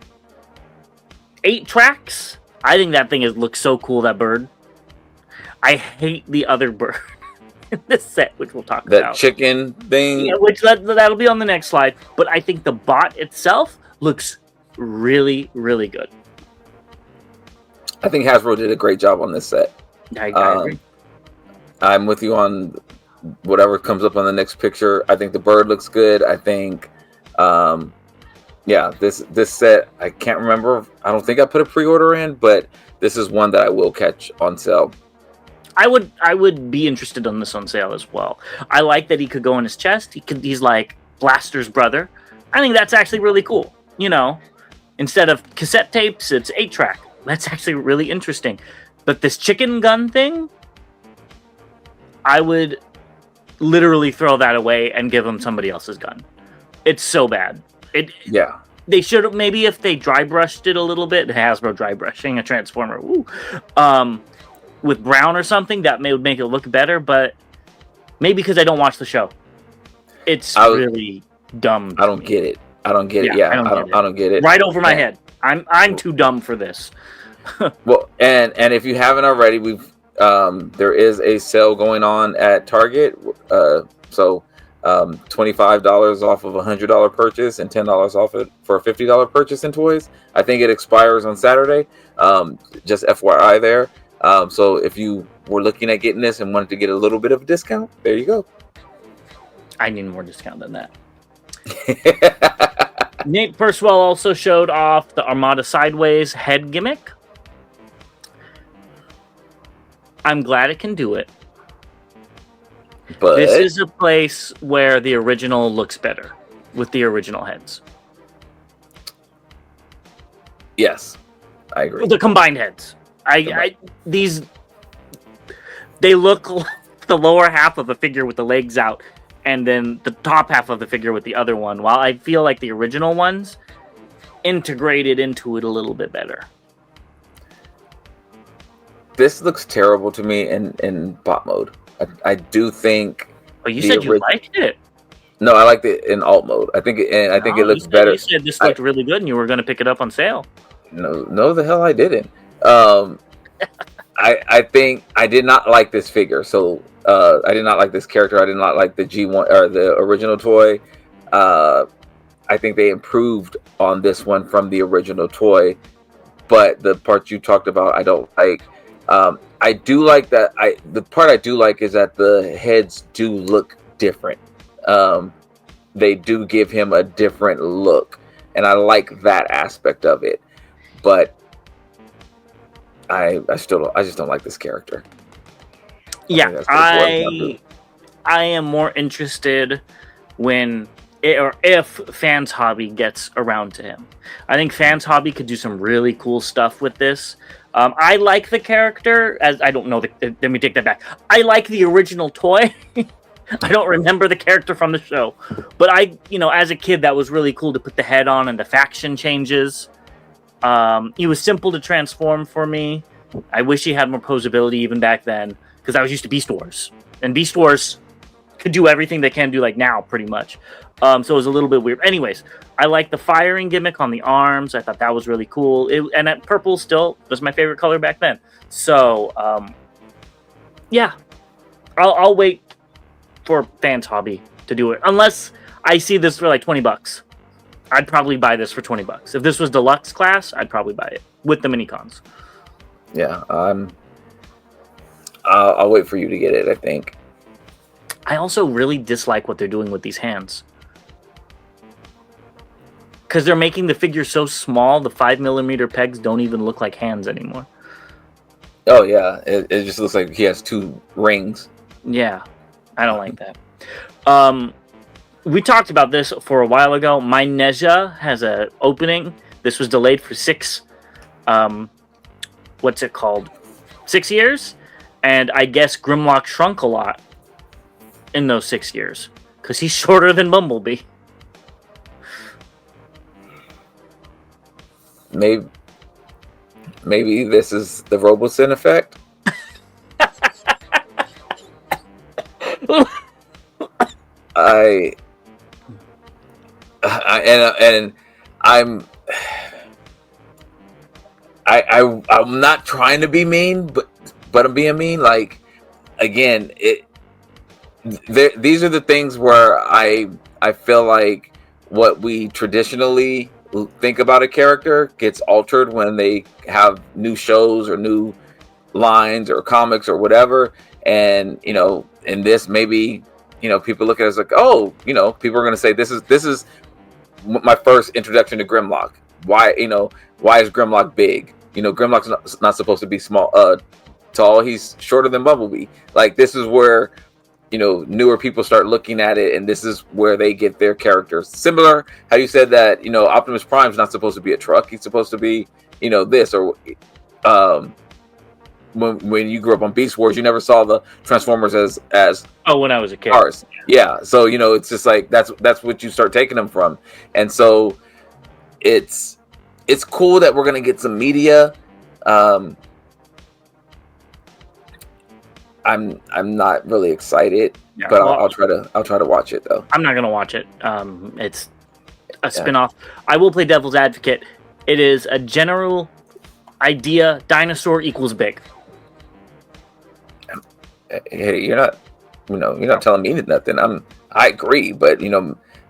8 tracks. I think that thing looks so cool, that bird. I hate the other bird in this set, which we'll talk about. That chicken thing? Yeah, which that'll be on the next slide. But I think the bot itself looks really, really good. I think Hasbro did a great job on this set. I agree. I'm with you on whatever comes up on the next picture. I think the bird looks good. I think, this set, I can't remember. I don't think I put a pre-order in, but this is one that I will catch on sale. I would be interested on this on sale as well. I like that he could go on his chest. He's like Blaster's brother. I think that's actually really cool. You know, instead of cassette tapes, it's 8-track. That's actually really interesting. But this chicken gun thing, I would literally throw that away and give him somebody else's gun. It's so bad. They should have, maybe if they dry brushed it a little bit, Hasbro dry brushing a Transformer, with brown or something, that would make it look better, but maybe because I don't watch the show. It's really dumb. I don't get it. I don't get it. Yeah, I don't get it. Right over my head. I'm too dumb for this. Well, and if you haven't already, we've there is a sale going on at Target. So $25 off of a $100 purchase and $10 off it for a $50 purchase in toys. I think it expires on Saturday. Just FYI there. So if you were looking at getting this and wanted to get a little bit of a discount, there you go. I need more discount than that. Nate Percival also showed off the Armada Sideways head gimmick. I'm glad it can do it. But this is a place where the original looks better with the original heads. Yes, I agree. The combined heads. They look like the lower half of a figure with the legs out, and then the top half of the figure with the other one. While I feel like the original ones integrated into it a little bit better. This looks terrible to me in bot mode. I do think. Oh, you said you liked it. No, I liked it in alt mode. I think it looks better. You said this looked really good, and you were going to pick it up on sale. No, the hell I didn't. I think I did not like this figure. So I did not like this character. I did not like the G1 or the original toy. I think they improved on this one from the original toy, but the part you talked about, I don't like. I do like that. The part I do like is that the heads do look different. They do give him a different look, and I like that aspect of it. But I just don't like this character. Yeah, I am more interested if Fans Hobby gets around to him. I think Fans Hobby could do some really cool stuff with this. I like the character, let me take that back. I like the original toy. I don't remember the character from the show, but as a kid, that was really cool to put the head on and the faction changes. He was simple to transform for me. I wish he had more posability even back then, because I was used to Beast Wars, and Beast Wars could do everything they can do like now, pretty much. So it was a little bit weird. Anyways, I like the firing gimmick on the arms. I thought that was really cool. And that purple still was my favorite color back then. So, I'll wait for Fans Hobby to do it. Unless I see this for like $20. I'd probably buy this for $20. If this was deluxe class, I'd probably buy it with the mini-cons. Yeah, I'll wait for you to get it, I think. I also really dislike what they're doing with these hands. Because they're making the figure so small, the 5mm pegs don't even look like hands anymore. Oh, yeah. It just looks like he has 2 rings. Yeah, I don't like that. We talked about this for a while ago. My Nezha has an opening. This was delayed for 6... what's it called? 6 years? And I guess Grimlock shrunk a lot in those 6 years. Because he's shorter than Bumblebee. Maybe this is the Robosen effect. I'm not trying to be mean, but I'm being mean. Like, again, these are the things where I feel like what we traditionally think about a character gets altered when they have new shows or new lines or comics or whatever. And in this, maybe people look at it as like, oh, people are going to say this is my first introduction to Grimlock. Why is Grimlock big? Grimlock's not supposed to be small, tall. He's shorter than Bumblebee. Like, this is where newer people start looking at it, and this is where they get their characters. Similar how you said that Optimus Prime's not supposed to be a truck. He's supposed to be this, or when you grew up on Beast Wars, you never saw the Transformers as when I was a kid. Cars. Yeah. So it's just like that's what you start taking them from, and so it's cool that we're gonna get some media. I'm not really excited, but I'll try to watch it though. I'm not gonna watch it. It's a spinoff. I will play devil's advocate. It is a general idea. Dinosaur equals big. Hey, you're not telling me nothing. I agree, but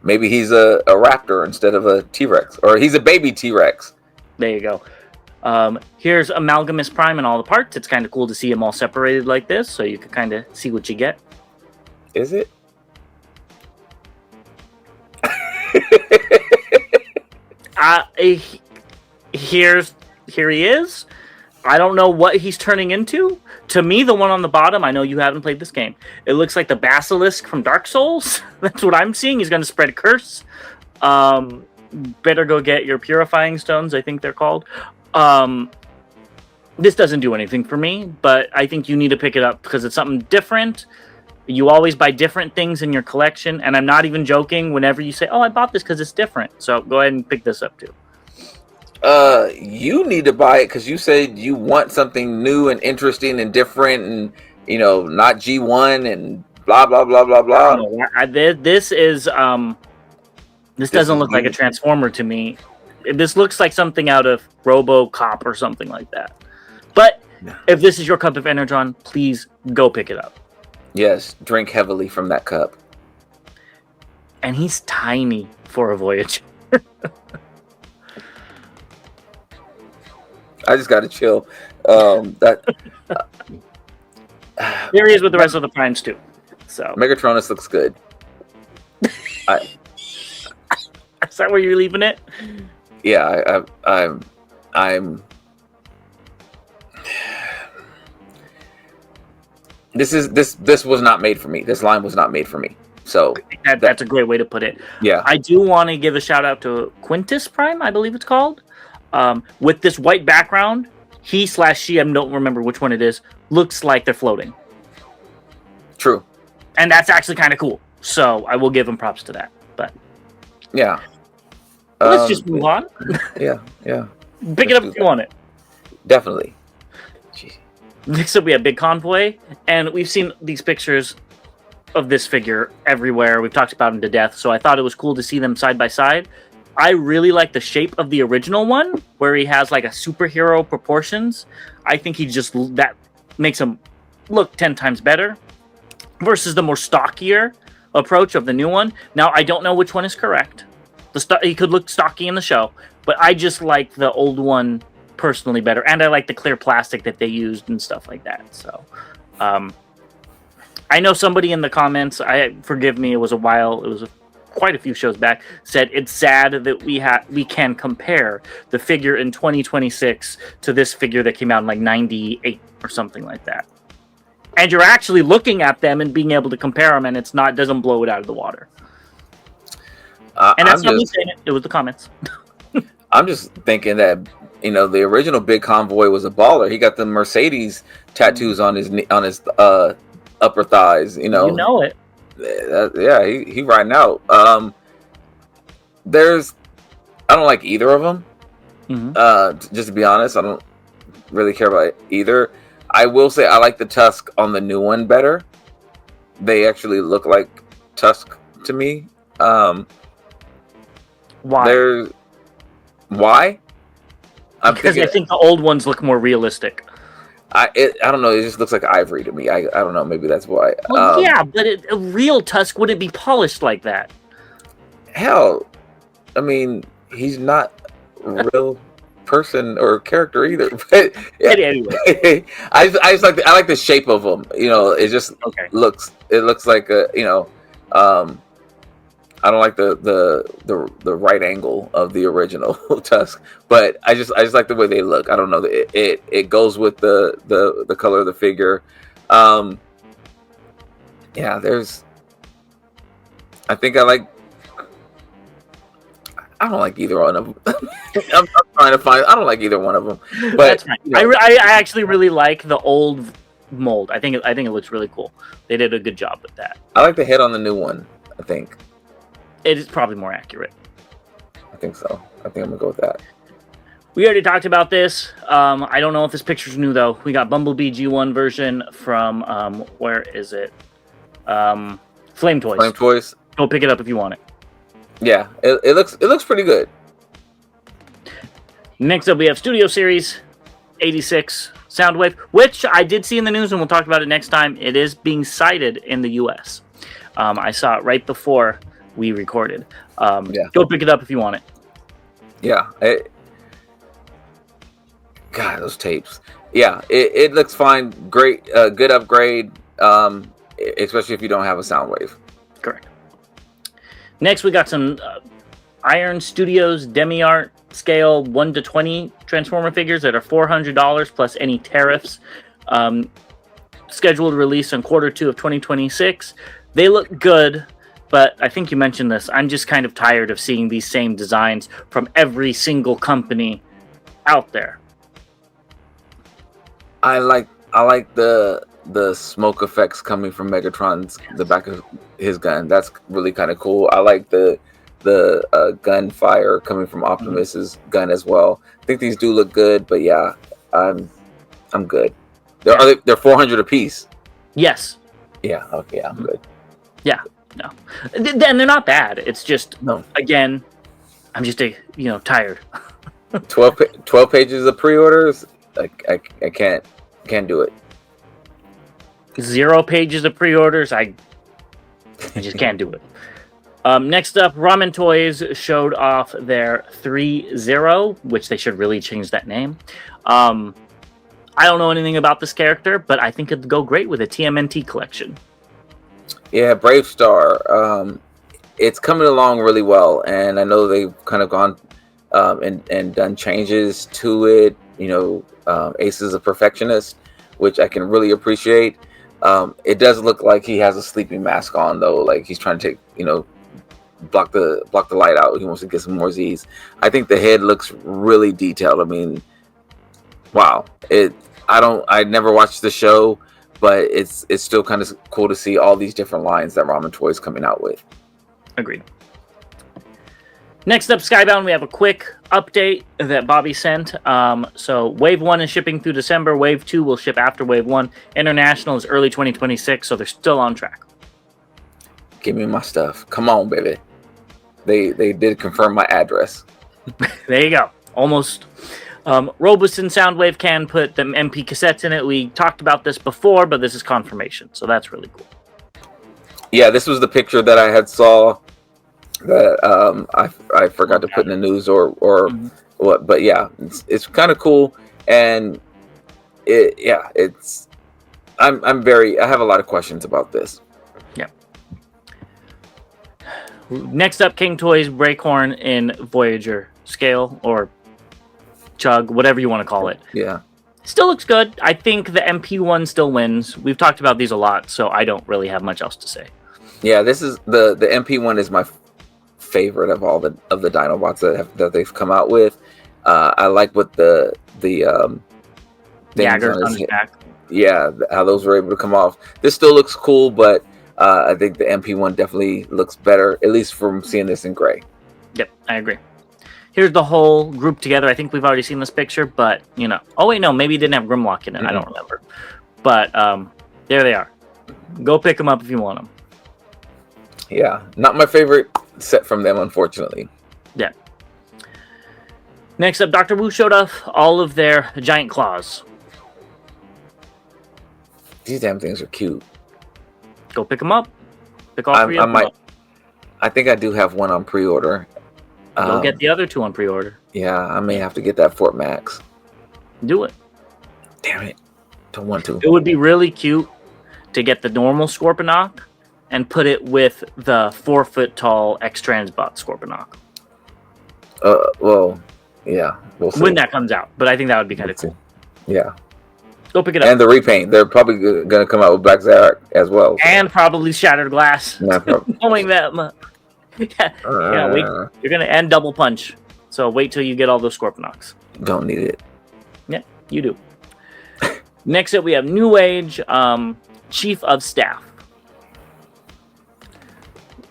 maybe he's a raptor instead of a T-Rex, or he's a baby T-Rex. There you go. Here's Amalgamous Prime and all the parts. It's kind of cool to see them all separated like this, so you can kind of see what you get. Is it? Here he is. I don't know what he's turning into. To me, the one on the bottom, I know you haven't played this game, it looks like the Basilisk from Dark Souls. That's what I'm seeing. He's going to spread a curse. Better go get your purifying stones, I think they're called. This doesn't do anything for me, but I think you need to pick it up because it's something different. You always buy different things in your collection, and I'm not even joking whenever you say, oh, I bought this because it's different. So go ahead and pick this up too. You need to buy it because you said you want something new and interesting and different, and not G1 and blah blah blah blah blah. This doesn't look like a Transformer to me. This looks like something out of RoboCop or something like that. But if this is your cup of Energon, please go pick it up. Yes, drink heavily from that cup. And he's tiny for a Voyager. I just got to chill. Here he is with the rest of the primes too. So Megatronus looks good. Is that where you're leaving it? Yeah, I'm. This was not made for me. This line was not made for me. So that's a great way to put it. Yeah, I do want to give a shout out to Quintus Prime, I believe it's called. With this white background, he/she, I don't remember which one it is, looks like they're floating. True. And that's actually kind of cool. So I will give him props to that. But yeah. Let's just move on. Yeah. Pick it up if you want it. Definitely. Jeez. Next up, we have Big Convoy, and we've seen these pictures of this figure everywhere. We've talked about him to death, so I thought it was cool to see them side by side. I really like the shape of the original one, where he has like a superhero proportions. I think that makes him look 10 times better versus the more stockier approach of the new one. Now, I don't know which one is correct. He could look stocky in the show, but I just like the old one personally better, and I like the clear plastic that they used and stuff like that. So, I know somebody in the comments, forgive me, it was quite a few shows back, said it's sad that we can compare the figure in 2026 to this figure that came out in like 98 or something like that. And you're actually looking at them and being able to compare them, and doesn't blow it out of the water. And that's not me saying it. It was the comments. I'm just thinking that the original Big Convoy was a baller. He got the Mercedes tattoos on his upper thighs. You know it. Yeah, he riding out. I don't like either of them. Mm-hmm. Just to be honest, I don't really care about either. I will say I like the tusk on the new one better. They actually look like tusk to me. Why? Why? Because I think the old ones look more realistic. I don't know. It just looks like ivory to me. I don't know. Maybe that's why. Well, yeah, but a real tusk wouldn't be polished like that. Hell, I mean, he's not a real person or character either. But yeah. Anyway, I just like the shape of him. You know, it just looks like a, you know, I don't like the right angle of the original Tusk, but I just like the way they look. I don't know, it goes with the color of the figure. Yeah, I don't like either one of them. I'm trying to find. I don't like either one of them. But that's fine. You know, I actually really like the old mold. I think it looks really cool. They did a good job with that. I like the head on the new one. I think it is probably more accurate. I think so. I think I'm gonna go with that. We already talked about this. I don't know if this picture's new though. We got Bumblebee G1 version from where is it? Flame Toys. Flame Toys. Go pick it up if you want it. Yeah, it looks pretty good. Next up, we have Studio Series 86 Soundwave, which I did see in the news, and we'll talk about it next time. It is being cited in the U.S. I saw it right before we recorded. Go pick it up if you want it. Yeah. God, those tapes. Yeah, it looks fine. Great, good upgrade, especially if you don't have a Soundwave. Correct. Next, we got some Iron Studios Demi-Art scale 1 to 20 Transformer figures that are $400 plus any tariffs. Scheduled release on Q2 of 2026. They look good, but I think you mentioned this. I'm just kind of tired of seeing these same designs from every single company out there. I like the smoke effects coming from Megatron's the back of his gun. That's really kind of cool. I like the gunfire coming from Optimus's gun as well. I think these do look good, but yeah, I'm good. They're 400 a piece. Yes. Yeah. Okay. I'm good. Yeah. No. Then they're not bad. It's just again, I'm just tired. 12 pages of pre-orders. I can't do it. 0 pages of pre-orders. I just can't do it. Next up, Ramen Toys showed off their 3-0, which they should really change that name. I don't know anything about this character, but I think it'd go great with a TMNT collection. Yeah, Brave Star. It's coming along really well, and I know they've kind of gone and done changes to it. Ace is a perfectionist, which I can really appreciate. It does look like he has a sleeping mask on, though. Like he's trying to take, block the light out. He wants to get some more Z's. I think the head looks really detailed. I mean, wow. I never watched the show, but it's still kind of cool to see all these different lines that Ramen Toys coming out with. Agreed. Next up, Skybound, we have a quick update that Bobby sent. So Wave 1 is shipping through December. Wave 2 will ship after Wave 1. International is early 2026, so they're still on track. Give me my stuff. Come on, baby. They did confirm my address. There you go. Almost. Robosen Soundwave can put the MP cassettes in it. We talked about this before, but this is confirmation, so that's really cool. Yeah, this was the picture that I had saw that I forgot to put in the news or what, but yeah, it's kind of cool, and I have a lot of questions about this. Yeah. Next up, King Toys Breakhorn in Voyager scale or Chug, whatever you want to call it. Yeah. Still looks good. I think the MP one still wins. We've talked about these a lot, so I don't really have much else to say. Yeah, this is the MP one is my favorite of all the Dinobots that they've come out with. I like what the Jagger on his back. Yeah, how those were able to come off. This still looks cool, but I think the MP one definitely looks better, at least from seeing this in gray. Yep, I agree. Here's the whole group together. I think we've already seen this picture, but oh wait, no, maybe it didn't have Grimlock in it. I don't remember, but there they are. Go pick them up if you want them. Yeah, not my favorite set from them, unfortunately. Yeah. Next up, Dr. Wu showed off all of their giant claws. These damn things are cute. Go pick them up. Pick all three of them up. I think I do have one on pre-order. Go get the other 2 on pre-order. Yeah, I may have to get that Fort Max. Do it. Damn it. Don't want to. It would be really cute to get the normal Scorponok and put it with the 4-foot tall X-Transbot Scorponok. Well, yeah. We'll see. When that comes out. But I think that would be kind of cool. Yeah. Go pick it up. And the repaint. They're probably going to come out with Black Zarak as well. So. And probably Shattered Glass. Knowing that. Wait. You're going to end Double Punch. So wait till you get all those Scorponoks. Don't need it. Yeah, you do. Next up, we have New Age Chief of Staff.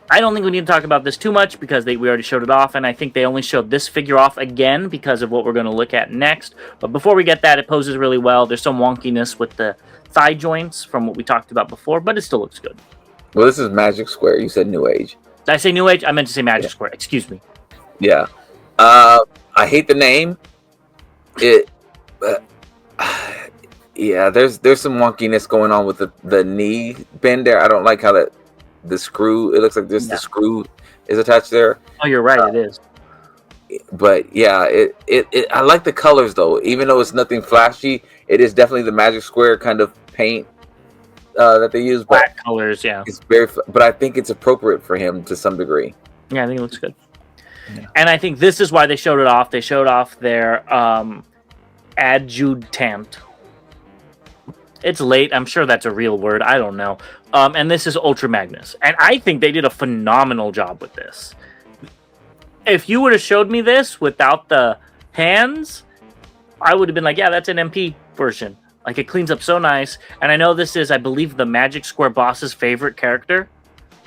I don't think we need to talk about this too much because we already showed it off, and I think they only showed this figure off again because of what we're going to look at next. But before we get that, it poses really well. There's some wonkiness with the thigh joints from what we talked about before, but it still looks good. Well, this is Magic Square. You said New Age. Did I say New Age? I meant to say Magic Square. Excuse me. Yeah. I hate the name. Yeah, there's some wonkiness going on with the knee bend there. I don't like how the screw. It looks like the screw is attached there. Oh, you're right. It is. But yeah, I like the colors though. Even though it's nothing flashy, it is definitely the Magic Square kind of paint that they use. Black colors, yeah. It's very, but I think it's appropriate for him to some degree. Yeah, I think it looks good. Yeah. And I think this is why they showed it off. They showed off their adjutant. It's late. I'm sure that's a real word. I don't know. And this is Ultra Magnus. And I think they did a phenomenal job with this. If you would have showed me this without the hands, I would have been like, yeah, that's an MP version. Like, it cleans up so nice. And I know this is, I believe, the Magic Square boss's favorite character,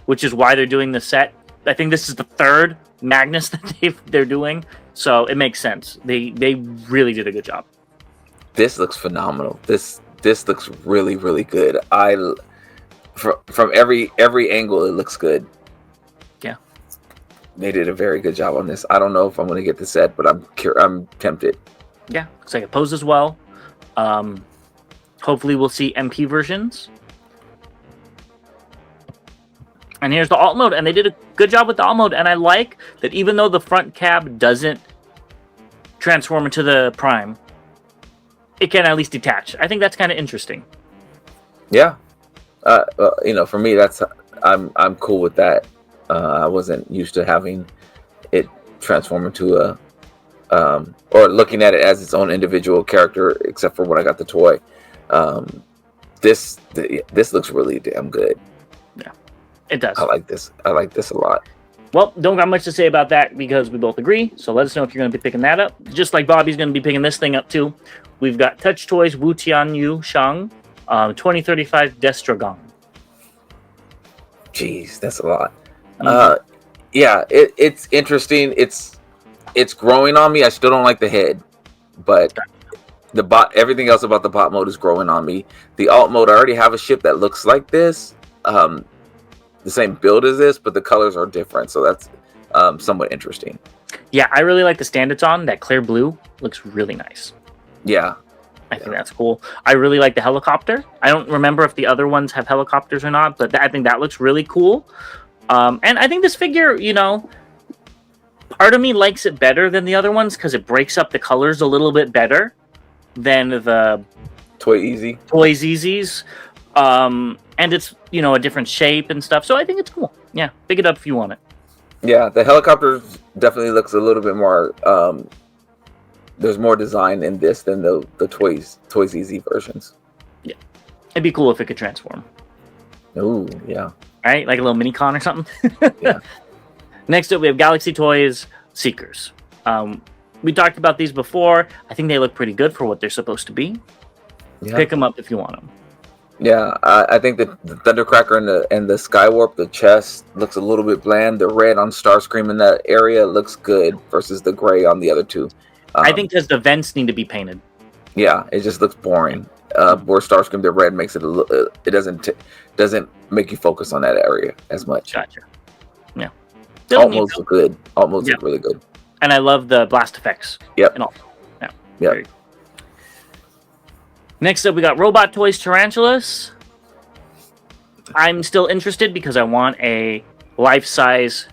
which is why they're doing the set. I think this is the 3rd Magnus that they're doing. So it makes sense. They really did a good job. This looks phenomenal. This looks really, really good. From every angle, it looks good. Yeah, they did a very good job on this. I don't know if I'm going to get the set, but I'm tempted. Yeah, looks like it poses well. Hopefully, we'll see MP versions. And here's the alt mode, and they did a good job with the alt mode. And I like that even though the front cab doesn't transform into the Prime, it can at least detach. I think that's kind of interesting. Yeah, for me, I'm cool with that. I wasn't used to having it transform into or looking at it as its own individual character, except for when I got the toy. This looks really damn good. Yeah, it does. I like this a lot. Well, don't got much to say about that because we both agree. So let us know if you're going to be picking that up. Just like Bobby's going to be picking this thing up too. We've got Touch Toys Wu Tianyu Shang, 2035 Destro. Jeez, that's a lot. Yeah, it's interesting. It's growing on me. I still don't like the head, but everything else about the bot mode is growing on me. The alt mode, I already have a ship that looks like this. The same build as this, but the colors are different, so that's somewhat interesting. Yeah, I really like the stand it's on. That clear blue looks really nice. Yeah. I think that's cool. I really like the helicopter. I don't remember if the other ones have helicopters or not, but I think that looks really cool. And I think this figure, part of me likes it better than the other ones because it breaks up the colors a little bit better than the Toys Easies. And it's, a different shape and stuff. So I think it's cool. Yeah, pick it up if you want it. Yeah, the helicopter definitely looks a little bit more... there's more design in this than the Toys Easy versions. Yeah. It'd be cool if it could transform. Ooh, yeah. Right? Like a little mini-con or something? Yeah. Next up, we have Galaxy Toys Seekers. We talked about these before. I think they look pretty good for what they're supposed to be. Yeah. Pick them up if you want them. Yeah, I think the Thundercracker and the Skywarp, the chest looks a little bit bland. The red on Starscream in that area looks good versus the gray on the other two. I think because the vents need to be painted. Yeah, it just looks boring. Where Starscream, the red makes it it doesn't make you focus on that area as much. Gotcha. Yeah. Alt modes look good. Alt modes look really good. And I love the blast effects. Yep. And all. Yeah. Yep. Next up, we got Robot Toys Tarantulas. I'm still interested because I want a life-size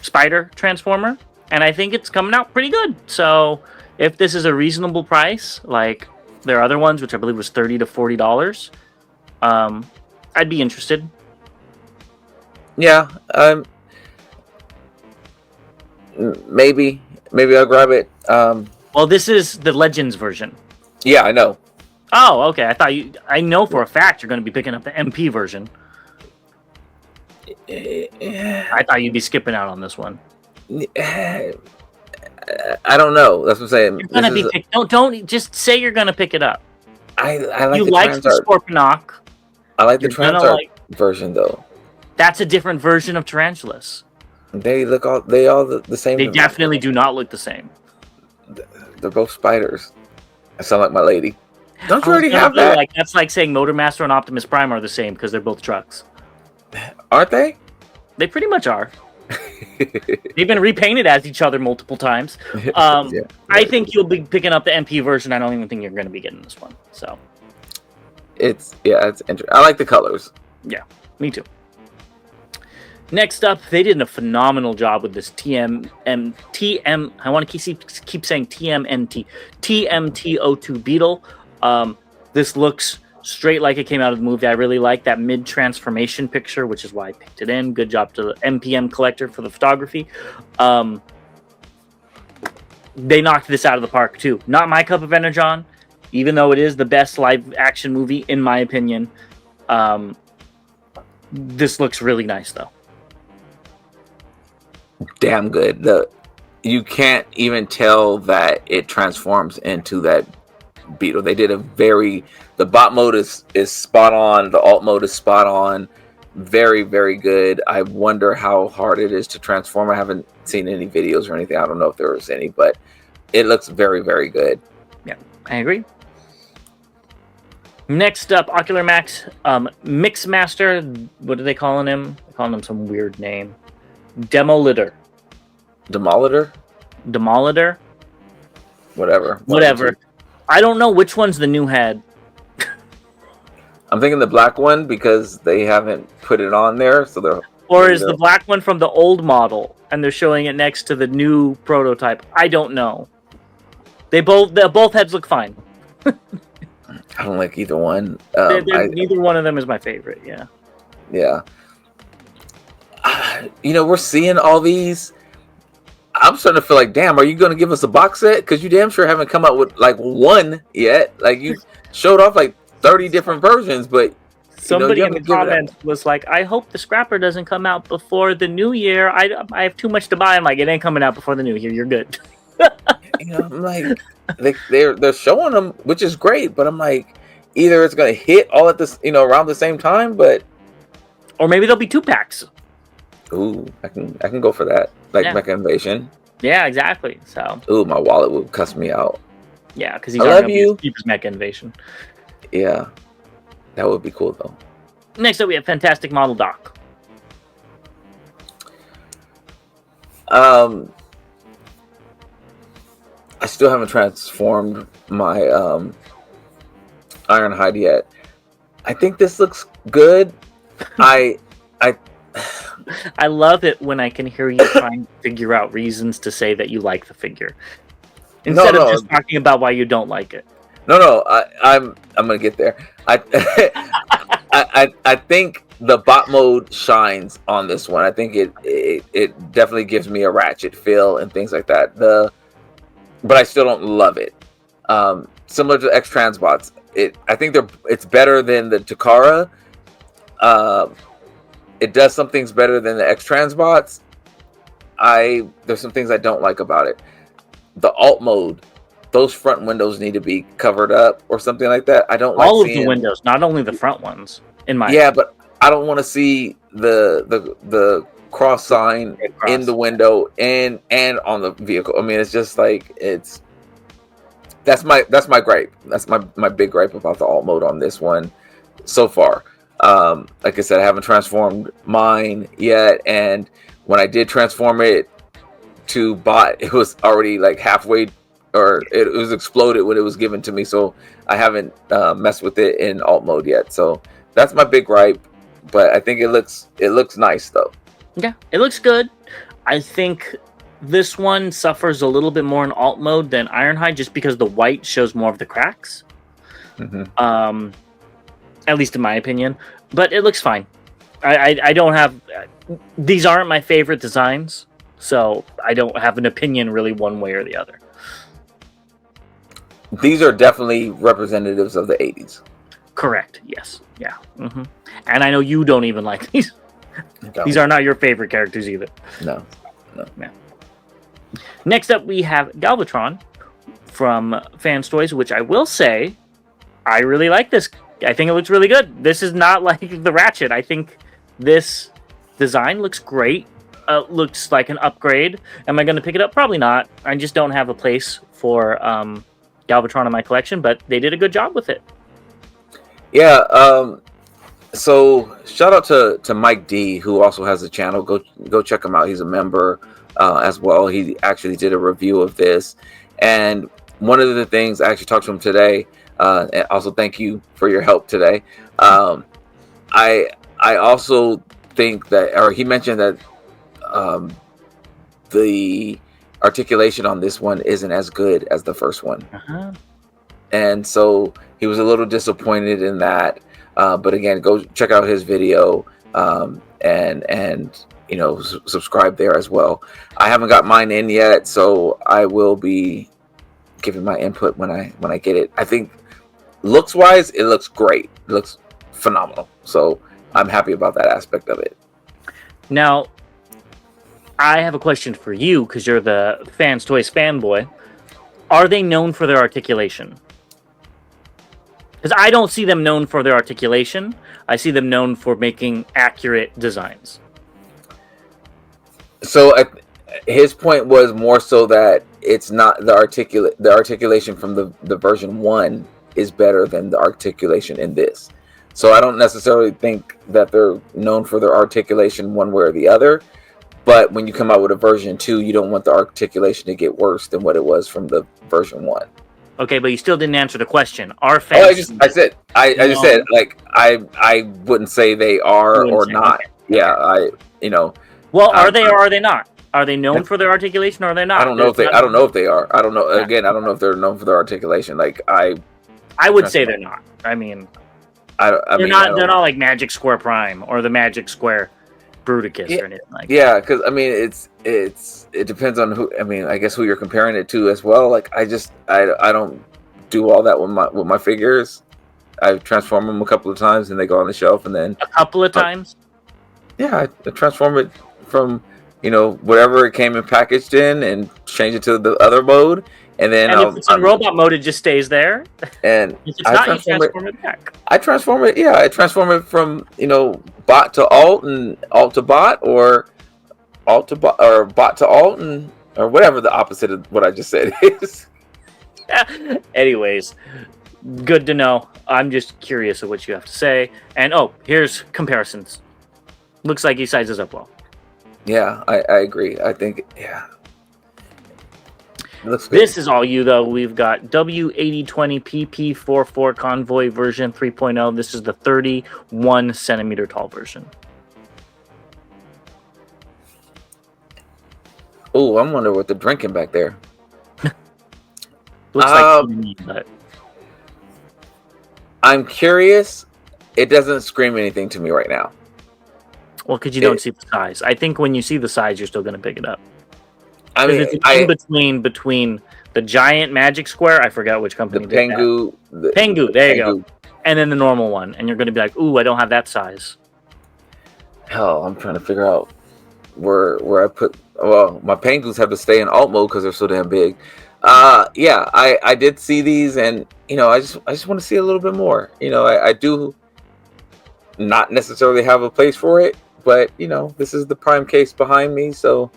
spider transformer. and I think it's coming out pretty good. So if this is a reasonable price, like their other ones, which I believe was $30 to $40, I'd be interested. Yeah, maybe I'll grab it. Well, this is the Legends version. Yeah, I know. Oh, okay. I know for a fact you're going to be picking up the MP version. I thought you'd be skipping out on this one. I don't know. That's what I'm saying. You're gonna be don't just say you're gonna pick it up. I like you the like the Scorponok. I like the Transart version though. That's a different version of Tarantulas. They all the same. They definitely do not look the same. They're both spiders. I sound like my lady. Don't you already have that? Like that's like saying Motormaster and Optimus Prime are the same because they're both trucks. Aren't they? They pretty much are. They've been repainted as each other multiple times. I think you'll be picking up the MP version. I don't even think you're going to be getting this one. So it's interesting. I like the colors. Yeah, me too. Next up, they did a phenomenal job with this TM. I want to keep saying TMNT. TMT02 Beetle. This looks straight like it came out of the movie. I really like that mid-transformation picture, which is why I picked it in. Good job to the MPM collector for the photography. They knocked this out of the park, too. Not my cup of Energon, even though it is the best live-action movie, in my opinion. This looks really nice, though. Damn good. You can't even tell that it transforms into that Beetle. They did the bot mode is spot on, the alt mode is spot on, very, very good. I wonder how hard it is to transform. I haven't seen any videos or anything. I don't know if there was any, but it looks very, very good. Yeah, I agree. Next up, Ocular Max, Mixmaster. What are they calling him? They're calling him some weird name. Demolitor. Whatever. I don't know which one's the new head. I'm thinking the black one because they haven't put it on there, so they're. Or is the black one from the old model and they're showing it next to the new prototype? I don't know. Both heads look fine. I don't like either one. Neither one of them is my favorite. Yeah. Yeah. We're seeing all these. I'm starting to feel like, damn, are you going to give us a box set? Because you damn sure haven't come out with like one yet. Like you showed off like 30 different versions, but somebody in the comments was like, I hope the scrapper doesn't come out before the new year. I have too much to buy. I'm like, it ain't coming out before the new year. You're good. I'm like, they're showing them, which is great, but I'm like, either it's going to hit all at this, around the same time, or maybe there'll be 2-packs. Ooh, I can go for that. Like Mecha Invasion. Yeah, exactly. So. Ooh, my wallet would cuss me out. Yeah, because he's already going to keep his Mecha Invasion. Yeah, that would be cool though. Next up, we have Fantastic Model Doc. I still haven't transformed my Ironhide yet. I think this looks good. I love it when I can hear you trying to figure out reasons to say that you like the figure instead of just talking about why you don't like it. No, I'm gonna get there. I think the bot mode shines on this one. I think it definitely gives me a Ratchet feel and things like that. But I still don't love it. Similar to X Transbots, I think it's better than the Takara. It does some things better than the X Transbots. There's some things I don't like about it. The alt mode, those front windows need to be covered up or something like that. I don't like all of the windows, not only the front ones. But I don't want to see the cross sign in the window and on the vehicle. I mean, it's just like that's my gripe. That's my big gripe about the alt mode on this one so far. Like I said, I haven't transformed mine yet, and when I did transform it to bot, it was already like halfway, or it was exploded when it was given to me, so I haven't messed with it in alt mode yet. So that's my big gripe, but I think it looks nice though. Yeah, it looks good. I think this one suffers a little bit more in alt mode than Ironhide, just because the white shows more of the cracks. Mm-hmm. At least in my opinion. But it looks fine. I don't have... These aren't my favorite designs, so I don't have an opinion really one way or the other. These are definitely representatives of the 80s. Correct, yes. Yeah. Mm-hmm. And I know you don't even like these. No. These are not your favorite characters either. No. Yeah. Next up, we have Galvatron from Fans Toys, which I will say, I really like this. I think it looks really good. This is not like the Ratchet. I think this design looks great. Looks like an upgrade. Am I going to pick it up? Probably not. I just don't have a place for Galvatron in my collection, but they did a good job with it. Yeah. So shout out to Mike D, who also has a channel. Go check him out. He's a member as well. He actually did a review of this, and one of the things I actually talked to him today. And also, thank you for your help today. I also think that, or he mentioned that the articulation on this one isn't as good as the first one, and so he was a little disappointed in that. But again, go check out his video and subscribe there as well. I haven't got mine in yet, so I will be giving my input when I get it. I think looks wise, it looks great. It looks phenomenal. So I'm happy about that aspect of it. Now, I have a question for you because you're the Fans Toys fanboy. Are they known for their articulation? Because I don't see them known for their articulation. I see them known for making accurate designs. So his point was more so that it's not the articulation from the version 1 is better than the articulation in this. So I don't necessarily think that they're known for their articulation one way or the other. But when you come out with a version 2, you don't want the articulation to get worse than what it was from the version 1. Okay, but you still didn't answer the question. Are fans? I just said like I wouldn't say they are or not. Okay. Yeah, Well, are they or are they not? Are they known for their articulation or are they not? I don't know if they are. I don't know. Yeah. Again, I don't know if they're known for their articulation. Like I would say they're not. I mean, they're not like Magic Square Prime or the Magic Square Bruticus or anything like that. Yeah, because I mean, it depends on who. I mean, I guess who you're comparing it to as well. Like I don't do all that with my figures. I transform them a couple of times and they go on the shelf, and then a couple of times. Yeah, I transform it from whatever it came in packaged in and change it to the other mode, and then if it's in robot mode, it just stays there. And if it's not, you transform it back. I transform it. Yeah, I transform it from bot to alt and alt to bot, or alt to bot, or bot to alt, and or whatever the opposite of what I just said is. Anyways, good to know. I'm just curious of what you have to say. And here's comparisons. Looks like he sizes up well. Yeah, I agree. I think, yeah. It looks good. This is all you, though. We've got W8020 PP44 Convoy version 3.0. This is the 31 centimeter tall version. Oh, I'm wondering what they're drinking back there. Looks like me, but I'm curious. It doesn't scream anything to me right now. Well, because you don't see the size. I think when you see the size, you're still going to pick it up. I mean, it's in between the giant Magic Square. I forgot which company. The Pengu. Pengu. There you go. And then the normal one, and you're going to be like, "Ooh, I don't have that size." Hell, I'm trying to figure out where I put. Well, my Pengus have to stay in alt mode because they're so damn big. Yeah, I did see these, and I just want to see a little bit more. I do not necessarily have a place for it. But this is the prime case behind me, so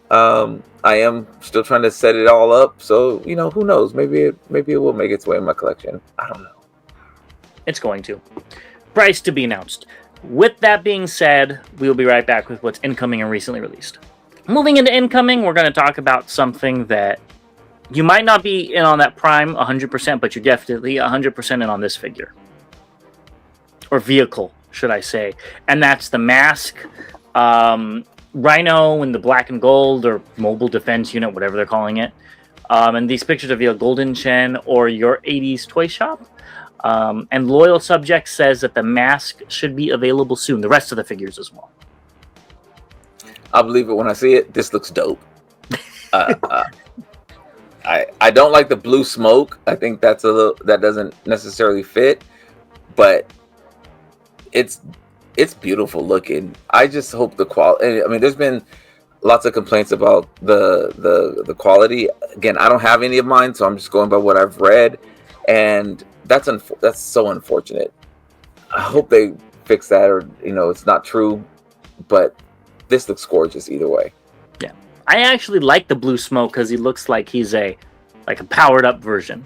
I am still trying to set it all up. So who knows? Maybe it will make its way in my collection. I don't know. It's going to. Price to be announced. With that being said, we'll be right back with what's incoming and recently released. Moving into incoming, we're going to talk about something that you might not be in on that prime 100%, but you're definitely 100% in on this figure or vehicle, should I say, and that's the mask Rhino in the black and gold, or mobile defense unit, whatever they're calling it. And these pictures of either Golden Chen or your 80s toy shop. And Loyal Subject says that the mask should be available soon. The rest of the figures as well. I'll believe it when I see it. This looks dope. I don't like the blue smoke. I think that doesn't necessarily fit, but it's beautiful looking. I just hope the quality. I mean, there's been lots of complaints about the quality. Again, I don't have any of mine, so I'm just going by what I've read, and that's so unfortunate. I hope they fix that, or it's not true, but this looks gorgeous either way. Yeah, I actually like the blue smoke because he looks like he's a powered up version.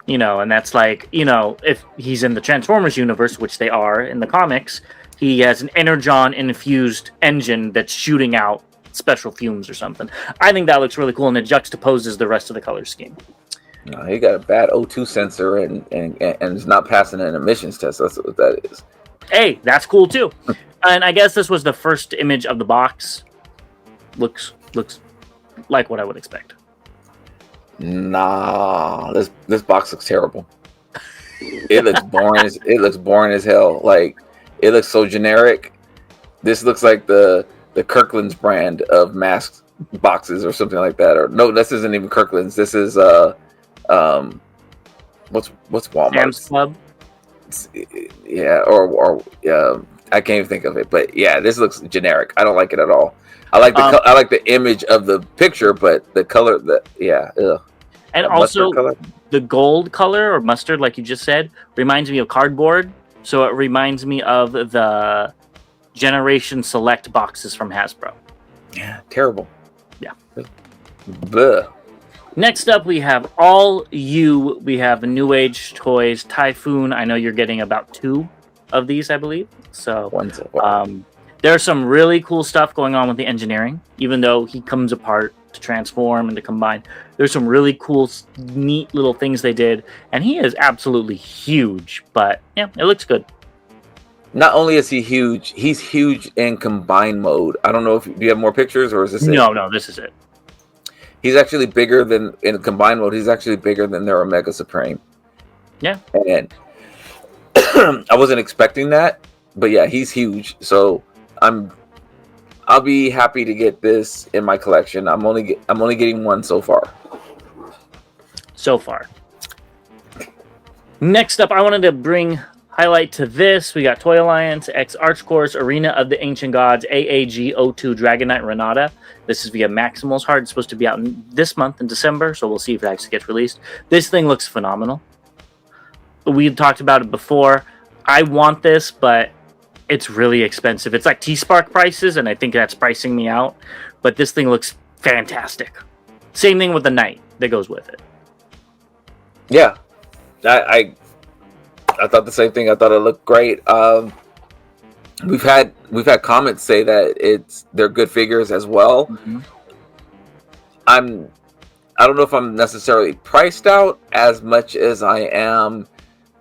And that's if he's in the Transformers universe, which they are in the comics, he has an Energon infused engine that's shooting out special fumes or something. I think that looks really cool, and it juxtaposes the rest of the color scheme. No, he got a bad O2 sensor and is not passing an emissions test. That's what that is. Hey, that's cool too. And I guess this was the first image of the box. Looks like what I would expect. Nah, this box looks terrible. It looks boring. It looks boring as hell. Like, it looks so generic. This looks like the Kirkland's brand of mask boxes or something like that. Or no, this isn't even Kirkland's. This is what's Walmart? Sam's Club. Yeah, or I can't even think of it. But yeah, this looks generic. I don't like it at all. I like the image of the picture, but the color, ugh. And also, the gold color, or mustard, like you just said, reminds me of cardboard. So it reminds me of the Generation Select boxes from Hasbro. Yeah, terrible. Yeah. Bleh. Next up, we have All You. We have New Age Toys Typhoon. I know you're getting about 2 of these, I believe. So there's some really cool stuff going on with the engineering, even though he comes apart to transform and to combine. There's some really cool, neat little things they did, and he is absolutely huge, but yeah, it looks good. Not only is he huge, he's huge in combine mode. I don't know if you have more pictures, or is this it? No, this is it. He's actually bigger than, in combine mode, he's actually bigger than their Omega Supreme. Yeah. And I wasn't expecting that, but yeah, he's huge. So I'll be happy to get this in my collection. I'm only getting one so far. Next up, I wanted to bring highlight to this. We got Toy Alliance X Archcourse Arena of the Ancient Gods AAG02 Dragonite Renata. This is via Maximals Heart. It's supposed to be out this month in December, so we'll see if it actually gets released. This thing looks phenomenal. We had talked about it before. I want this, but it's really expensive. It's like T-Spark prices, and I think that's pricing me out. But this thing looks fantastic. Same thing with the Knight that goes with it. Yeah, I thought the same thing. I thought it looked great. We've had comments say that they're good figures as well. Mm-hmm. I don't know if I'm necessarily priced out as much as I am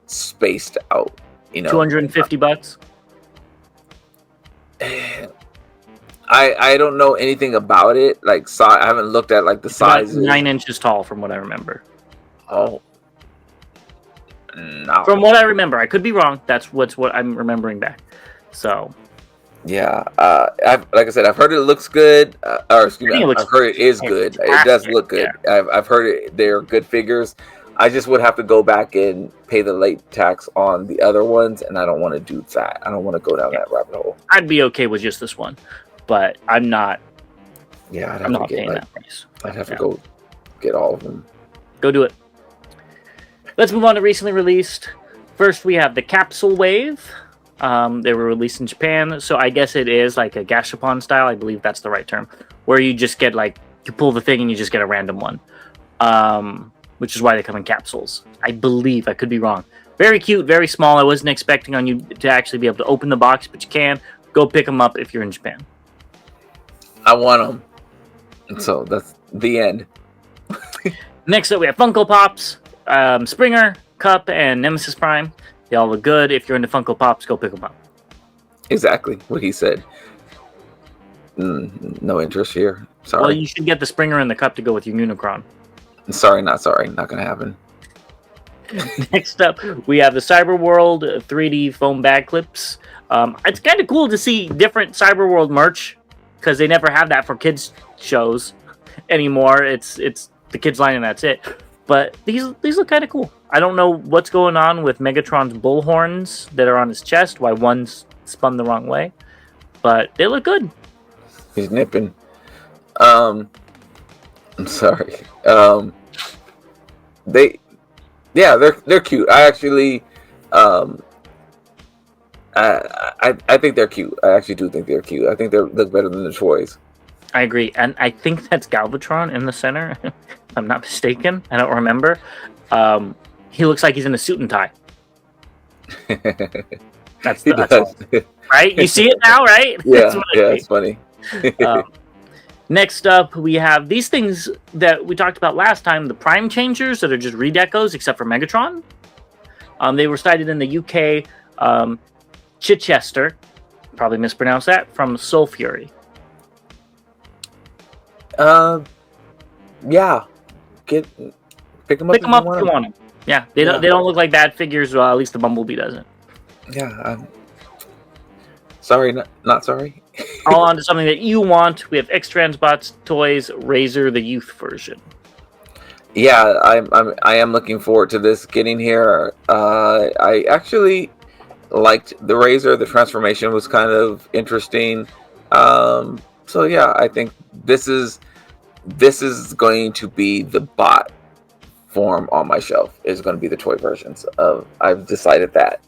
spaced out. $250. I don't know anything about it. Like, I haven't looked at like the size. 9 inches tall, from what I remember. Oh, no. From what I remember, I could be wrong. That's what I'm remembering back. So, yeah. Like I said, I've heard it looks good. I've heard it is good. It does look good. Yeah. I've heard they're good figures. I just would have to go back and pay the late tax on the other ones, and I don't want to do that. I don't want to go down that rabbit hole. I'd be okay with just this one, but I'm not. Yeah, I'm not paying that price. I'd have to go get all of them. Go do it. Let's move on to recently released. First, we have the Capsule Wave. They were released in Japan, so I guess it is like a Gashapon style. I believe that's the right term, where you just get you pull the thing and you just get a random one. Which is why they come in capsules. I believe. I could be wrong. Very cute, very small. I wasn't expecting on you to actually be able to open the box, but you can. Go pick them up if you're in Japan. I want them. And so that's the end. Next up, we have Funko Pops, Springer, Cup, and Nemesis Prime. They all look good. If you're into Funko Pops, go pick them up. Exactly what he said. No interest here. Sorry. Well, you should get the Springer and the Cup to go with your Unicron. Sorry, not sorry. Not going to happen. Next up, we have the Cyberworld 3D foam bag clips. It's kind of cool to see different Cyberworld merch because they never have that for kids shows anymore. It's the kids line and that's it. But these look kind of cool. I don't know what's going on with Megatron's bull horns that are on his chest. Why one's spun the wrong way, but they look good. He's nipping. I'm sorry. They're cute. I actually, I think they're cute. I actually do think they're cute. I think they look better than the toys. I agree, and I think that's Galvatron in the center. If I'm not mistaken. I don't remember. He looks like he's in a suit and tie. That's right. You see it now, right? Yeah, it's funny. Next up, we have these things that we talked about last time, the Prime Changers that are just redecos except for Megatron. They were cited in the UK, Chichester, probably mispronounced that, from Soul Fury. Yeah. Pick them up if you want them. Yeah, they don't look like bad figures, well, at least the Bumblebee doesn't. Yeah, sorry, not sorry. All on to something that you want. We have X-Transbots Toys Razor, the youth version. Yeah, I am looking forward to this getting here. I actually liked the Razor. The transformation was kind of interesting. So yeah, I think this is going to be the bot form on my shelf. Is going to be the toy versions of. I've decided that.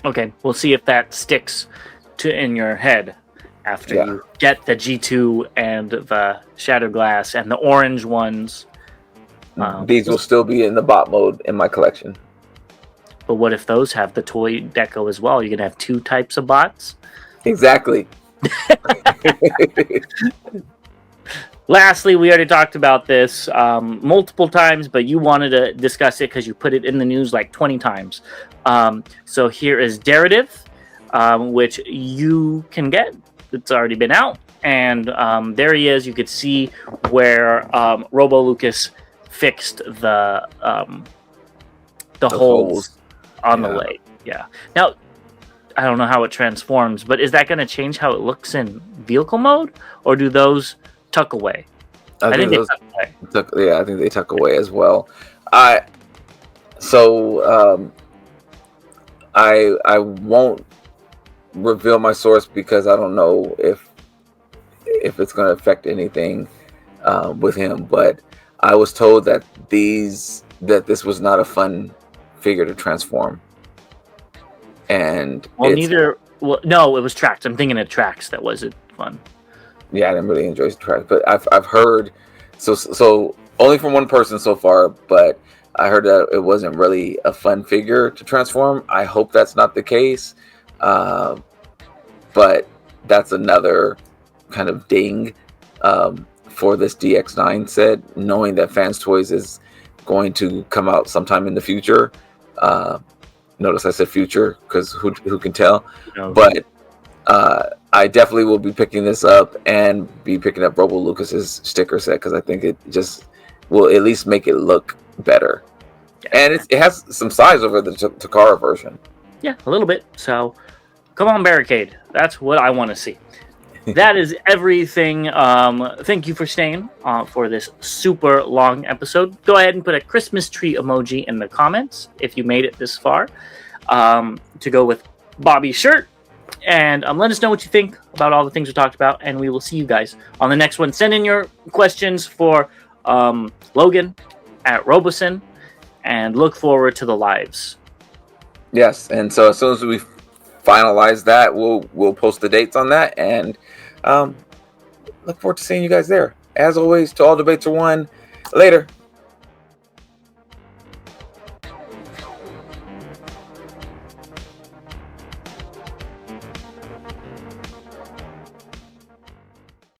Okay, we'll see if that sticks in your head after you get the G2 and the Shattered Glass and the orange ones. These will still be in the bot mode in my collection. But what if those have the toy deco as well? You're going to have two types of bots? Exactly. Lastly, we already talked about this multiple times, but you wanted to discuss it because you put it in the news like 20 times. So here is Derivative, which you can get. It's already been out. And there he is. You could see where Robolukas fixed the holes on the leg. Yeah. Now, I don't know how it transforms, but is that going to change how it looks in vehicle mode? Or do those tuck away? I think they tuck away. I think they tuck away as well. I won't reveal my source because I don't know if it's going to affect anything with him. But I was told that this was not a fun figure to transform. And no, it was Trax. I'm thinking of Trax. That wasn't fun. Yeah, I didn't really enjoy Trax, but I've heard so only from one person so far, but I heard that it wasn't really a fun figure to transform. I hope that's not the case, but that's another kind of ding for this DX9 set, knowing that Fans Toys is going to come out sometime in the future. Notice I said future because who can tell? But I definitely will be picking this up and be picking up Robolukas' sticker set because I think it just will at least make it look better. And it has some size over the Takara version. Yeah, a little bit. So, come on, Barricade. That's what I want to see. That is everything. Thank you for staying for this super long episode. Go ahead and put a Christmas tree emoji in the comments if you made it this far to go with Bobby's shirt. And let us know what you think about all the things we talked about. And we will see you guys on the next one. Send in your questions for Logan at Robosen. And look forward to the lives. Yes, and so as soon as we finalize that, we'll post the dates on that, and look forward to seeing you guys there. As always, to all debates are won. Later.